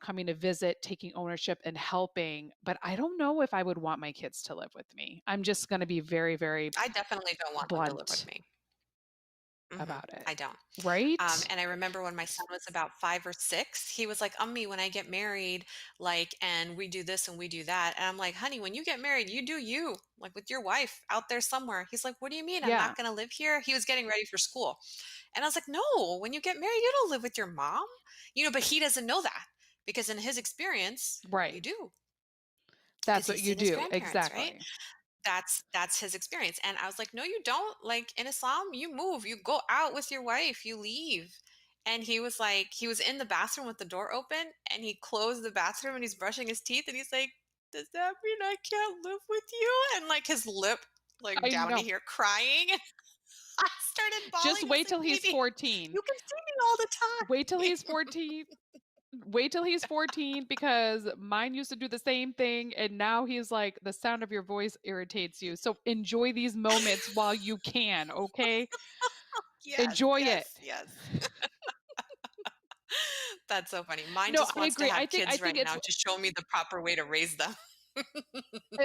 coming to visit, taking ownership and helping, but I don't know if I would want my kids to live with me. I'm just going to be very, very I definitely don't want them to live with blunt me. about it. I don't. Right? And I remember when my son was about 5 or 6, he was like, "Ummi, when I get married, like, and we do this and we do that." And I'm like, "Honey, when you get married, you do you, like with your wife out there somewhere." He's like, "What do you mean? I'm Yeah. not going to live here?" He was getting ready for school. And I was like, "No, when you get married, you don't live with your mom." But he doesn't know that because in his experience, Right. you do That's because what he's you seen his do. grandparents, right? Exactly. That's his experience. And I was like, "No, you don't. Like in Islam, you move, you go out with your wife, you leave." And he was like, he was in the bathroom with the door open and he closed the bathroom and he's brushing his teeth and he's like, "Does that mean I can't live with you?" And like his lip like I down to know. here crying. I started Just bawling. I was wait like, till he's "Baby, 14. you can see me all the Wait till time." he's 14. Wait till he's 14 because mine used to do the same thing. And now he's like, the sound of your voice irritates you. So enjoy these moments while you can. Okay. Yes, Enjoy yes, it. yes. That's so funny. Mine No, just I wants to agree. I have think, I kids think right it's now to show me the proper way to raise them.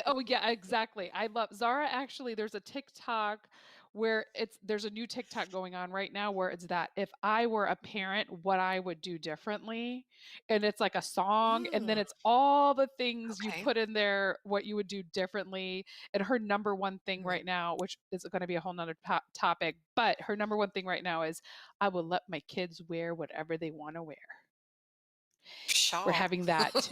Oh yeah, exactly. I love Zara actually there's a TikTok where there's a new TikTok going on right now where it's that if I were a parent, what I would do differently. And it's like a song and then Mm, it's all the things you okay. put in there what you would do differently. And her number one thing Mhm. right now, which is going to be a whole nother topic, but her number one thing right now is I will let my kids wear whatever they want to wear. We're Pshaw. having that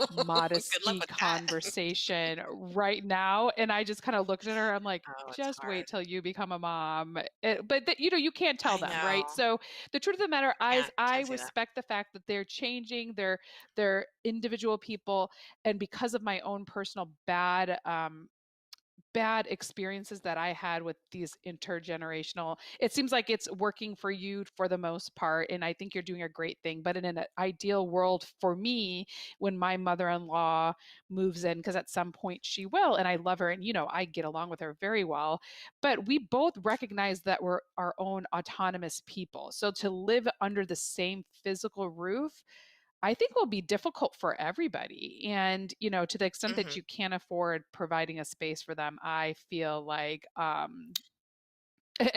Good luck modesty with that. conversation right now, and I just kinda looked at her, I'm like, Oh, it's "Just wait hard. till you become a mom." But you can't tell I them, know. right? So, the truth of the matter is I Can't say that. respect the fact that they're changing, they're individual people, and because of my own personal bad experiences that I had with these intergenerational. It seems like it's working for you for the most part, and I think you're doing a great thing. But in an ideal world for me, when my mother-in-law moves in, because at some point she will, and I love her, and I get along with her very well. But we both recognize that we're our own autonomous people. So to live under the same physical roof I think will be difficult for everybody. And, to the extent that Mhm. you can't afford providing a space for them, I feel like,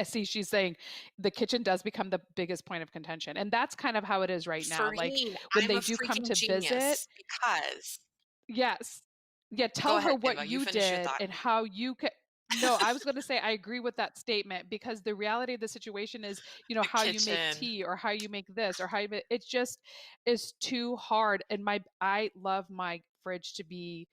see, she's saying the kitchen does become the biggest point of contention. And that's kind of how it is right now. Like Farine, when I'm they a do come freaking to visit, genius because yes. Yeah, go tell her ahead, what Ava, you you finish your did thought. and how you could. No, I was going to say I agree with that statement because the reality of the situation is, The how you make kitchen. tea or how you make this or how you it just is too hard. And I love my fridge to be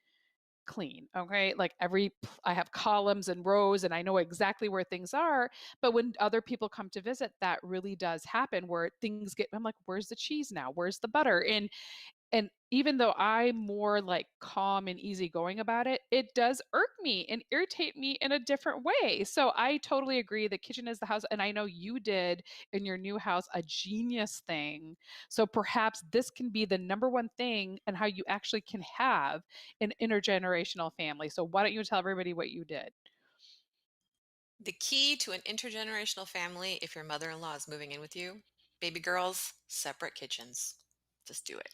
clean. Okay. Like I have columns and rows and I know exactly where things are. But when other people come to visit, that really does happen where I'm like, where's the cheese now? Where's the butter? And even though I'm more like calm and easygoing about it, it does irk me and irritate me in a different way. So I totally agree. The kitchen is the house. And I know you did in your new house a genius thing. So perhaps this can be the number one thing and how you actually can have an intergenerational family. So why don't you tell everybody what you did? The key to an intergenerational family, if your mother-in-law is moving in with you, baby girls, separate kitchens. Just do it.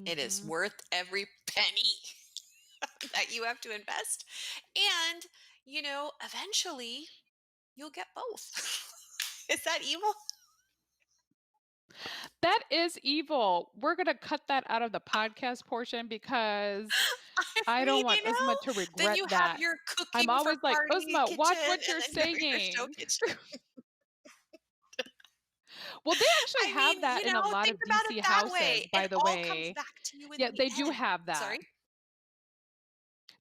It is Hmm. worth every penny that you have to invest. And, eventually you'll get both. Is that evil? That is evil. We're going to cut that out of the podcast portion because I I don't mean, want Uzma to then regret you have that. your I'm cooking for always like, party Uzma, kitchen watch what and you're then your show saying. kitchen. Well, they actually I have mean, that in a lot think of about it DC that way. houses, It by the all comes way. back to you in Yeah, the they do end. have that. Sorry?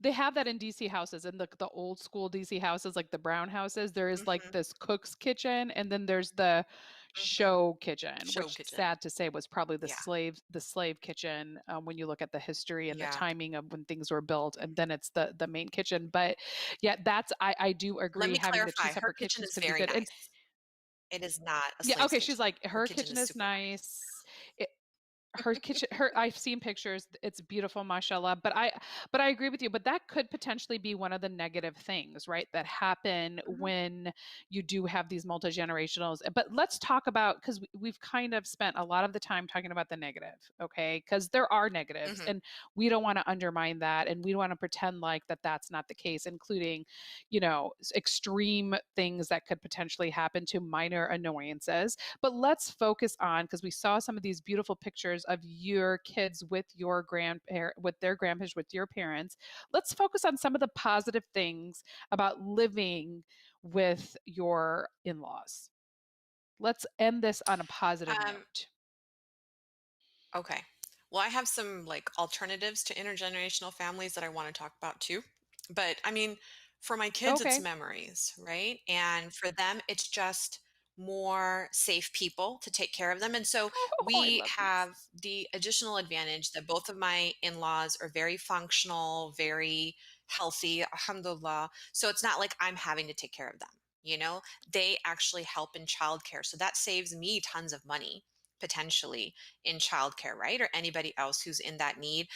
They have that in DC houses, in the old school DC houses, like the brown houses. There is like Mhm, this cook's kitchen, and then there's the mhm. show kitchen, Show which kitchen. sad to say was probably Yeah, the slave kitchen when you look at the history and the yeah. timing of when things were built, and then it's the main kitchen. But yeah, I do Let agree me having the two clarify, her separate kitchen kitchens is can be very good. And nice. It is not a yeah, slave's okay, she's kitchen. like Her her kitchen kitchen is is super nice. nice. her kitchen, her I've seen pictures, it's beautiful, mashallah, but I agree with you, but that could potentially be one of the negative things, right, that happen Mhm, when you do have these multi-generationals. But let's talk about, because we've kind of spent a lot of the time talking about the negative, okay, because there are negatives, mhm. and we don't want to undermine that, and we don't want to pretend like that's not the case, including, extreme things that could potentially happen to minor annoyances. But let's focus on, because we saw some of these beautiful pictures of your kids with your grandparent, with their grandparents, with your parents. Let's focus on some of the positive things about living with your in-laws. Let's end this on a positive Um, note. okay. Well, I have some like alternatives to intergenerational families that I want to talk about too. But I mean, for my kids, it's Okay. memories, right? And for them, it's just more safe people to take care of them. And so Oh, I we love these. have the additional advantage that both of my in laws are very functional, very healthy, alhamdulillah. So it's not like I'm having to take care of them. You know, they actually help in childcare. So that saves me tons of money potentially in childcare, right? Or anybody else who's in that need.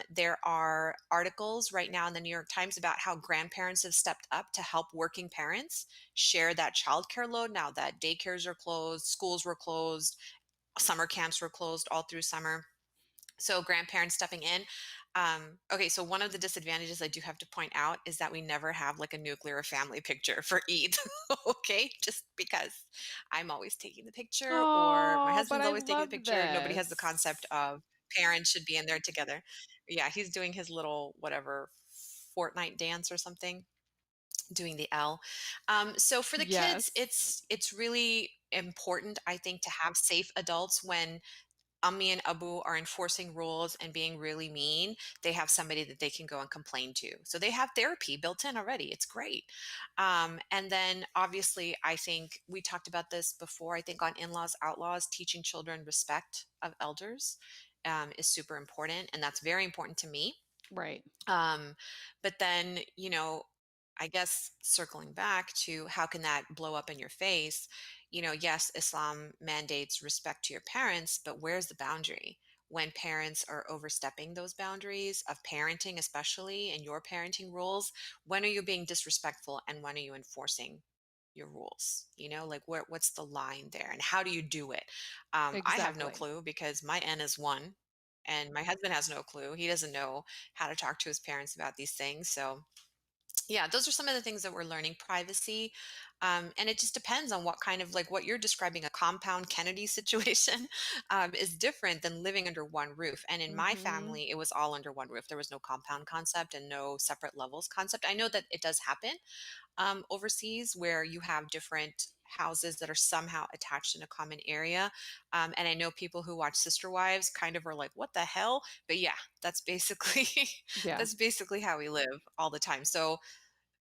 There are articles right now in the New York Times about how grandparents have stepped up to help working parents share that childcare load now that daycares are closed, schools were closed, summer camps were closed all through summer. So grandparents stepping in. Okay, so one of the disadvantages I do have to point out is that we never have like a nuclear family picture for Eid. Okay, just because I'm always taking the picture or my Oh, but husband's I always taking the love picture. Nobody has the concept this. of parents should be in there together. Yeah, he's doing his little whatever Fortnite dance or something, doing the L. So for the kids, Yes. it's really important, I think, to have safe adults when Ammi and Abu are enforcing rules and being really mean, they have somebody that they can go and complain to. So they have therapy built in already. It's great. And then obviously, I think we talked about this before. I think on in laws, outlaws, teaching children respect of elders is super important. And that's very important to me. Right. Um, but then, I guess circling back to how can that blow up in your face? Yes, Islam mandates respect to your parents, but where's the boundary? When parents are overstepping those boundaries of parenting, especially in your parenting rules, when are you being disrespectful and when are you enforcing your rules? Like what's the line there and how do you do it? I have no Exactly. clue because my N is one and my husband has no clue. He doesn't know how to talk to his parents about these things. So, yeah, those are some of the things that we're learning. Privacy. And it just depends on what kind of, like what you're describing, a compound Kennedy situation is different than living under one roof. And in my Mhm. family, it was all under one roof. There was no compound concept and no separate levels concept. I know that it does happen overseas where you have different houses that are somehow attached in a common area. And I know people who watch Sister Wives kind of are like, what the hell? But yeah, that's basically Yeah. that's basically how we live all the time. So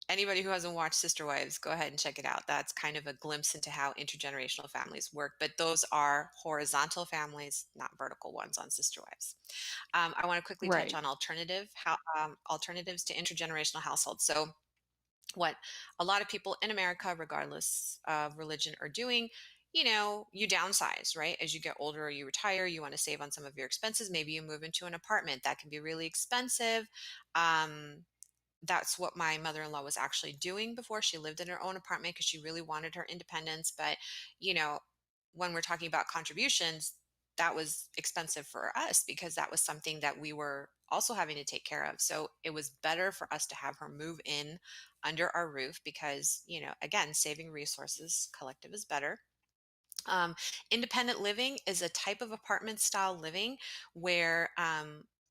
anybody who hasn't watched Sister Wives, go ahead and check it out. That's kind of a glimpse into how intergenerational families work. But those are horizontal families, not vertical ones on Sister Wives. I want to quickly touch Right. on alternatives to intergenerational households. So what a lot of people in America, regardless of religion, are doing. You downsize, right? As you get older or you retire, you want to save on some of your expenses. Maybe you move into an apartment that can be really expensive. Um, that's what my mother-in-law was actually doing before. She lived in her own apartment because she really wanted her independence. But, you know, when we're talking about contributions, that was expensive for us because that was something that we were also having to take care of. So it was better for us to have her move in under our roof because, again, saving resources, collective is better. um, Independent living is a type of apartment style living where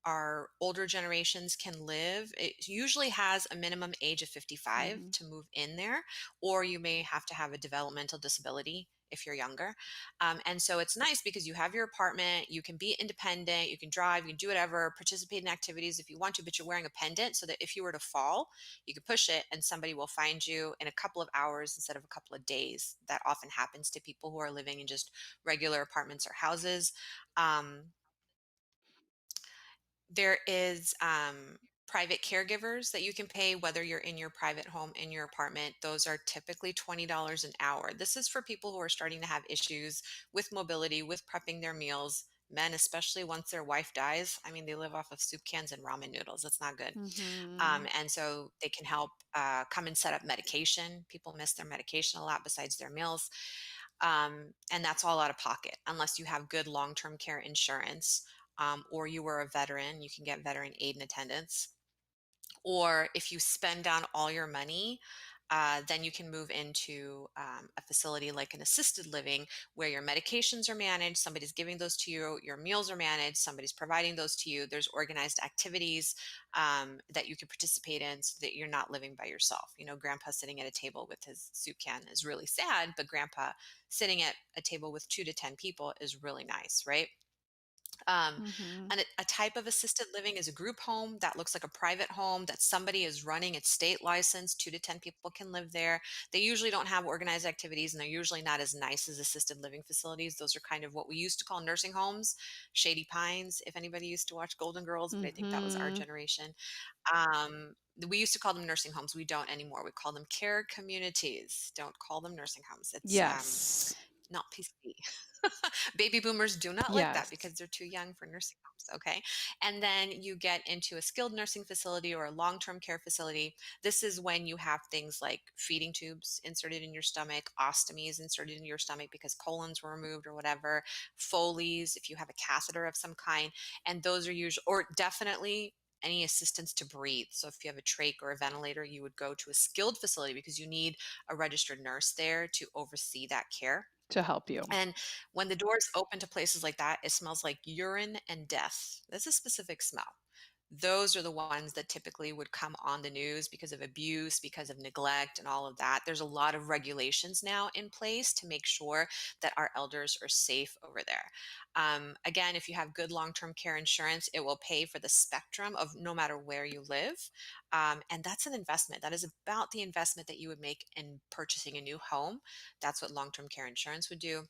our older generations can live. It usually has a minimum age of 55 Mhm. to move in there, or you may have to have a developmental disability if you're younger. And so it's nice because you have your apartment, you can be independent, you can drive, you can do whatever, participate in activities if you want to, but you're wearing a pendant so that if you were to fall, you can push it and somebody will find you in a couple of hours instead of a couple of days. That often happens to people who are living in just regular apartments or houses. Um, there is private caregivers that you can pay, whether you're in your private home, in your apartment. Those are typically $20 an hour. This is for people who are starting to have issues with mobility, with prepping their meals. Men, especially once their wife dies, I mean, they live off of soup cans and ramen noodles. That's not good. Mm-hmm. And so they can help come and set up medication. People miss their medication a lot besides their meals. And that's all out of pocket unless you have good long term care insurance, or you were a veteran, you can get veteran aid and attendance. Or if you spend down all your money, then you can move into a facility like an assisted living where your medications are managed, somebody's giving those to you, your meals are managed, somebody's providing those to you. There's organized activities that you can participate in so that you're not living by yourself. You know, grandpa sitting at a table with his soup can is really sad, but grandpa sitting at a table with 2 to 10 people is really nice, right? Um, Mm-hmm. and a type of assisted living is a group home that looks like a private home that somebody is running. It's state licensed. 2 to 10 people can live there. They usually don't have organized activities, and they're usually not as nice as assisted living facilities. Those are kind of what we used to call nursing homes, Shady Pines, if anybody used to watch Golden Girls, but I think that was our Mm-hmm. generation. Um, we used to call them nursing homes. We don't anymore. We call them care communities. Don't call them nursing homes. It's Yes. not PC. Baby boomers do not like that Yes. because they're too young for nursing homes. Okay. And then you get into a skilled nursing facility or a long term care facility. This is when you have things like feeding tubes inserted in your stomach, ostomies inserted in your stomach because colons were removed or whatever, Foley's, if you have a catheter of some kind. And those are usually, or definitely, any assistance to breathe. So if you have a trach or a ventilator, you would go to a skilled facility because you need a registered nurse there to oversee that care. To help you. And when the doors open to places like that, it smells like urine and death. That's a specific smell. Those are the ones that typically would come on the news because of abuse, because of neglect, and all of that. There's a lot of regulations now in place to make sure that our elders are safe over there. Again, if you have good long term care insurance, it will pay for the spectrum of no matter where you live. And that's an investment. That is about the investment that you would make in purchasing a new home. That's what long term care insurance would do.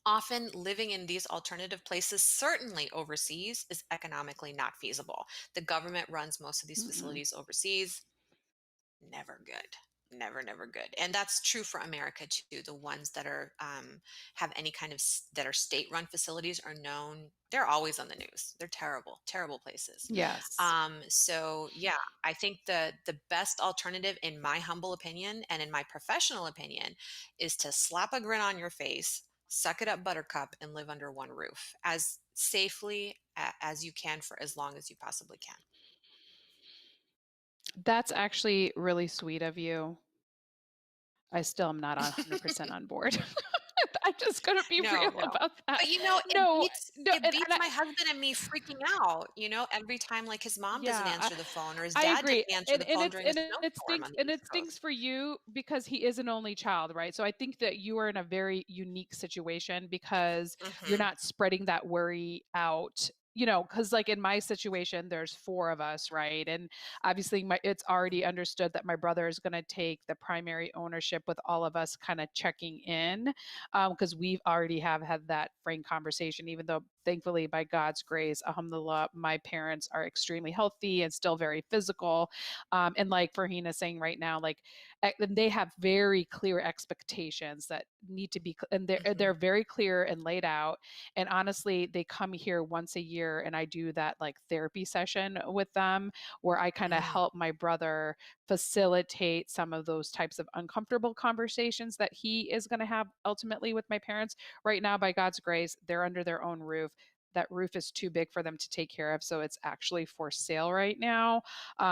Often living in these alternative places, certainly overseas, is economically not feasible. The government runs most of these Mm-mm. facilities overseas. Never good. Never, never good. And that's true for America too. The ones that are have any kind of that are state-run facilities are known. They're always on the news. They're terrible, terrible places. Yes. So yeah, I think the best alternative, in my humble opinion and in my professional opinion, is to slap a grin on your face, suck it up, Buttercup, and live under one roof as safely as you can for as long as you possibly can. That's actually really sweet of you. I still am not 100% on board. I'm just going to be No, real no. about that. But, you know, No, no, it and beats I, my husband and me freaking out, you know, every time, like, his mom doesn't yeah, answer the phone or his I dad agree. doesn't answer the phone during a And it snowstorm stinks, on the and East it stinks Coast. for you because he is an only child, right? So I think that you are in a very unique situation because you're Mhm, not spreading that worry out. Because like in my situation, there's four of us, right? And obviously, it's already understood that my brother is going to take the primary ownership with all of us kind of checking in, because we've already have had that frank conversation. Even though, thankfully, by God's grace, alhamdulillah, my parents are extremely healthy and still very physical. And like Farhina is saying right now, like and they have very clear expectations that need to be, and they're mhm, very clear and laid out. And honestly, they come here once a year, and I do that like therapy session with them where I kind of mm, help my brother facilitate some of those types of uncomfortable conversations that he is going to have ultimately with my parents. Right now, by God's grace, they're under their own roof. That roof is too big for them to take care of, so it's actually for sale right now,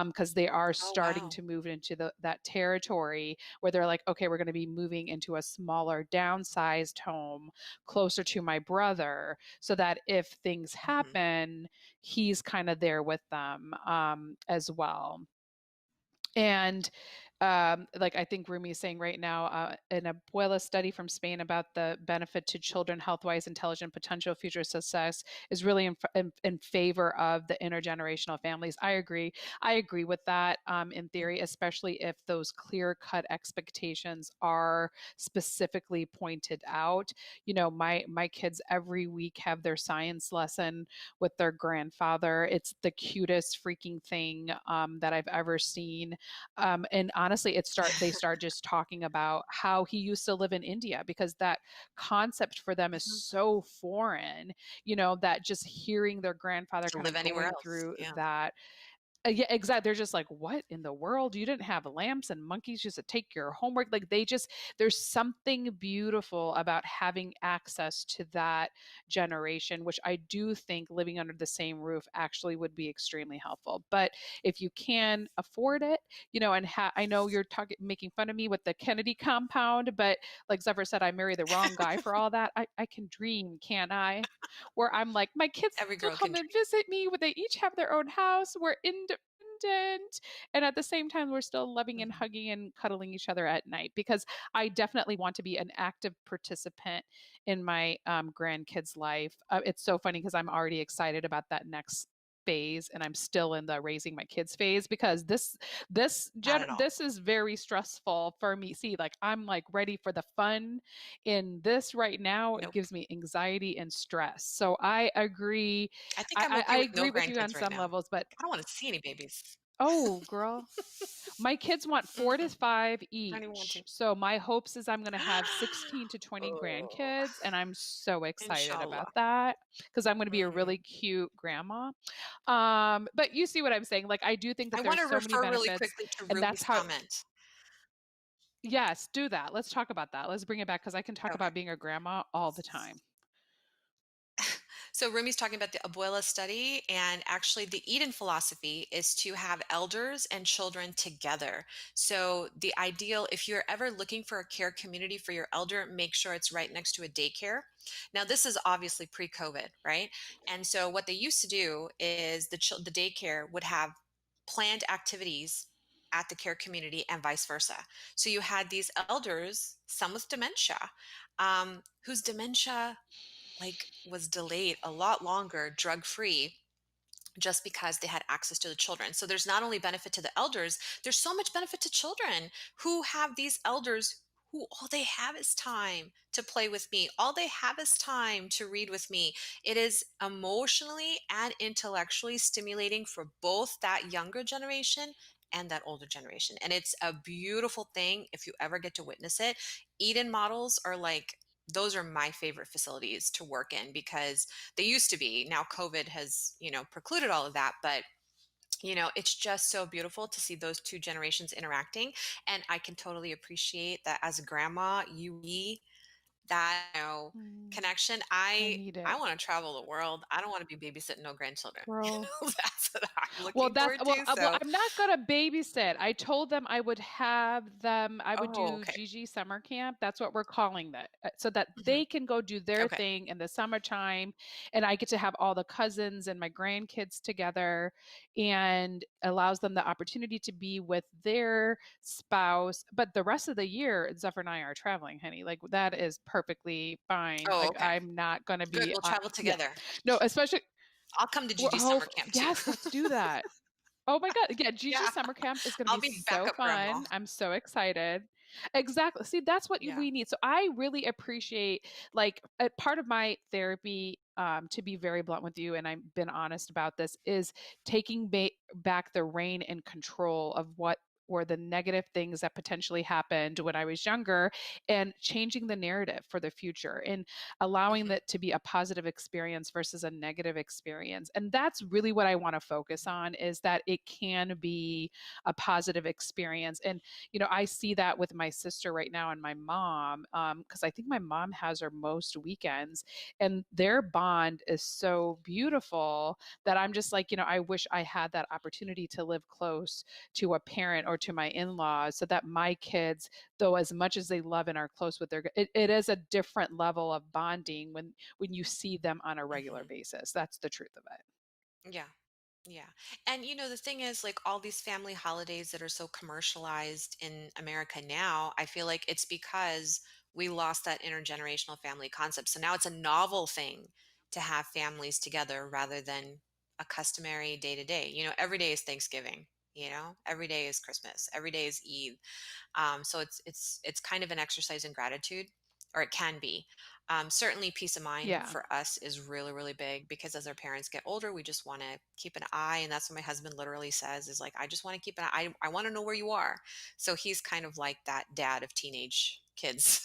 because they are oh, starting wow. to move into that territory where they're like, okay, we're going to be moving into a smaller, downsized home closer to my brother, so that if things Mhm, happen, he's kind of there with them, as well. And like I think Rumi is saying right now, an Abuela study from Spain about the benefit to children, health-wise, intelligent, potential future success is really in favor of the intergenerational families. I agree. I agree with that, in mm, theory, especially if those clear-cut expectations are specifically pointed out. My kids every week have their science lesson with their grandfather. It's the cutest freaking thing, that I've ever seen. And honestly, honestly, they start just talking about how he used to live in India, because that concept for them is Mhm. so foreign, that just hearing their grandfather To kind live of anywhere going else. through Yeah. that. Yeah, exactly. They're just like, what in the world? You didn't have lamps and monkeys just to take your homework. Like, there's something beautiful about having access to that generation, which I do think living under the same roof actually would be extremely helpful. But if you can afford it, and I know you're talking, making fun of me with the Kennedy compound, but like Zephyr said, I marry the wrong guy for all that. I can dream, can't I? Where I'm like, my kids Every will girl can come and dream. visit me. They each have their own house. We're independent. And at the same time, we're still loving and Mhm. hugging and cuddling each other at night, because I definitely want to be an active participant in my grandkids' life. It's so funny because I'm already excited about that next phase, and I'm still in the raising my kids phase, because Not at all. this is very stressful for me. See, like, I'm like ready for the fun, in this right now it Nope. gives me anxiety and stress. So I agree. I think I'm okay I with no agree with you on grandkids right some now. levels, but I don't want to see any babies. oh, girl, my kids want 4 to Mm-mm. 5 I don't even want each. to. So my hopes is I'm gonna have 16 to 20 Oh, grandkids, and I'm so excited about inshallah. that, because I'm gonna be a Mhm. really cute grandma. But you see what I'm saying? Like, I do think I that want there's to so many refer really benefits, quickly to and that's Ruby's how. comment. Yes, do that. Let's talk about that. Let's bring it back, because I can talk Okay. about being a grandma all the time. So Rumi's talking about the Abuela study, and actually the Eden philosophy is to have elders and children together. So the ideal, if you're ever looking for a care community for your elder, make sure it's right next to a daycare. Now this is obviously pre-COVID, right? And so what they used to do is the daycare would have planned activities at the care community and vice versa. So you had these elders, some with dementia, whose dementia like was delayed a lot longer drug free just because they had access to the children. So there's not only benefit to the elders, there's so much benefit to children who have these elders who all they have is time to play with me. All they have is time to read with me. It is emotionally and intellectually stimulating for both that younger generation and that older generation. And it's a beautiful thing if you ever get to witness it. Eden models are like, those are my favorite facilities to work in because they used to be. Now COVID has, precluded all of that, but it's just so beautiful to see those two generations interacting. And I can totally appreciate that as a grandma, you need that, Mm, connection. I I need I it, want to travel the world. I don't want to be babysitting no grandchildren. girl. That's what I'm Well, looking that's forward well, to. well, So, I'm not gonna babysit. I told them I would oh, do okay. Gigi summer camp. That's what we're calling that, so that Hmm. they can go do their Okay. thing in the summertime, and I get to have all the cousins and my grandkids together, and allows them the opportunity to be with their spouse. But the rest of the year, Zephyr and I are traveling, honey. Like, that is perfectly fine. Oh, Like, okay. I'm not gonna Good. be, We'll travel yeah, together. no, especially. I'll come to Well, Gigi's summer camp too. yes, let's do that. Oh my god, yeah, Gigi's Yeah. summer camp is gonna I'll be be so backup grandma. fun. I'm so excited. Exactly. See, that's what Yeah. we need. So I really appreciate, like, a part of my therapy, to be very blunt with you, and I've been honest about this, is taking back the reign and control of what were the negative things that potentially happened when I was younger, and changing the narrative for the future, and allowing Mhm. that to be a positive experience versus a negative experience. And that's really what I want to focus on, is that it can be a positive experience. And I see that with my sister right now and my mom, because I think my mom has her most weekends, and their bond is so beautiful that I'm just like, I wish I had that opportunity to live close to a parent or to my in-laws, so that my kids, though as much as they love and are close with it is a different level of bonding when you see them on a regular Mhm. basis. That's the truth of it. Yeah. Yeah. And the thing is, like all these family holidays that are so commercialized in America now, I feel like it's because we lost that intergenerational family concept. So now it's a novel thing to have families together rather than a customary day to day. Every day is Thanksgiving, every day is Christmas, every day is Eid. So it's kind of an exercise in gratitude or it can be. Certainly, peace of mind Yeah. for us is really, really big because as our parents get older, we just want to keep an eye. And that's what my husband literally says is like, I just want to keep an eye. I want to know where you are. So he's kind of like that dad of teenage kids.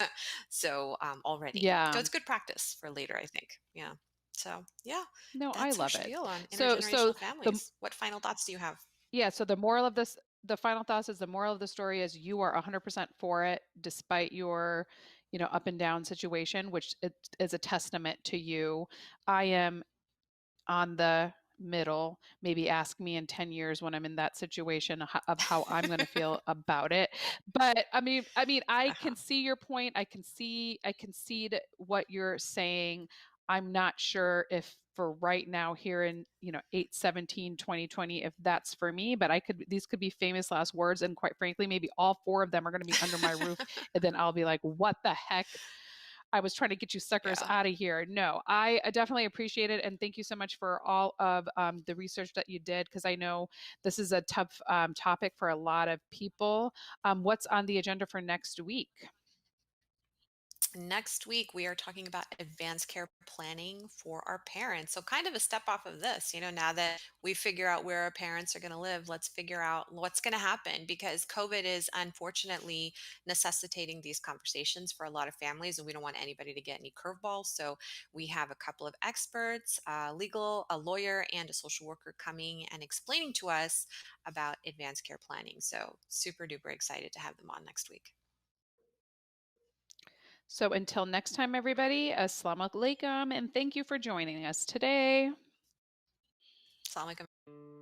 So already. So Yeah. it's good practice for later, I think. Yeah. So yeah, No, I that's our love it. spiel on So intergenerational the families. What final thoughts do you have? yeah, so the moral of this the final thoughts is the moral of the story is you are 100% for it despite your, up and down situation, which it is a testament to you. I am on the middle. Maybe ask me in 10 years when I'm in that situation of how I'm going to feel about it. But I mean I Uh-huh. can see your point. I can see what you're saying. I'm not sure if for right now here in, 8/17/2020 if that's for me, but I could these could be famous last words and quite frankly maybe all four of them are going to be under my roof and then I'll be like what the heck, I was trying to get you suckers Yeah. out of here. No, I definitely appreciate it. And thank you so much for all of the research that you did, because I know this is a tough topic for a lot of people. What's on the agenda for next week? Next week, we are talking about advanced care planning for our parents. So, kind of a step off of this, now that we figure out where our parents are going to live, let's figure out what's going to happen because COVID is unfortunately necessitating these conversations for a lot of families, and we don't want anybody to get any curveballs. So, we have a couple of experts, a lawyer, and a social worker coming and explaining to us about advanced care planning. So, super duper excited to have them on next week. So until next time, everybody, assalamu alaikum, and thank you for joining us today. Assalamu alaikum.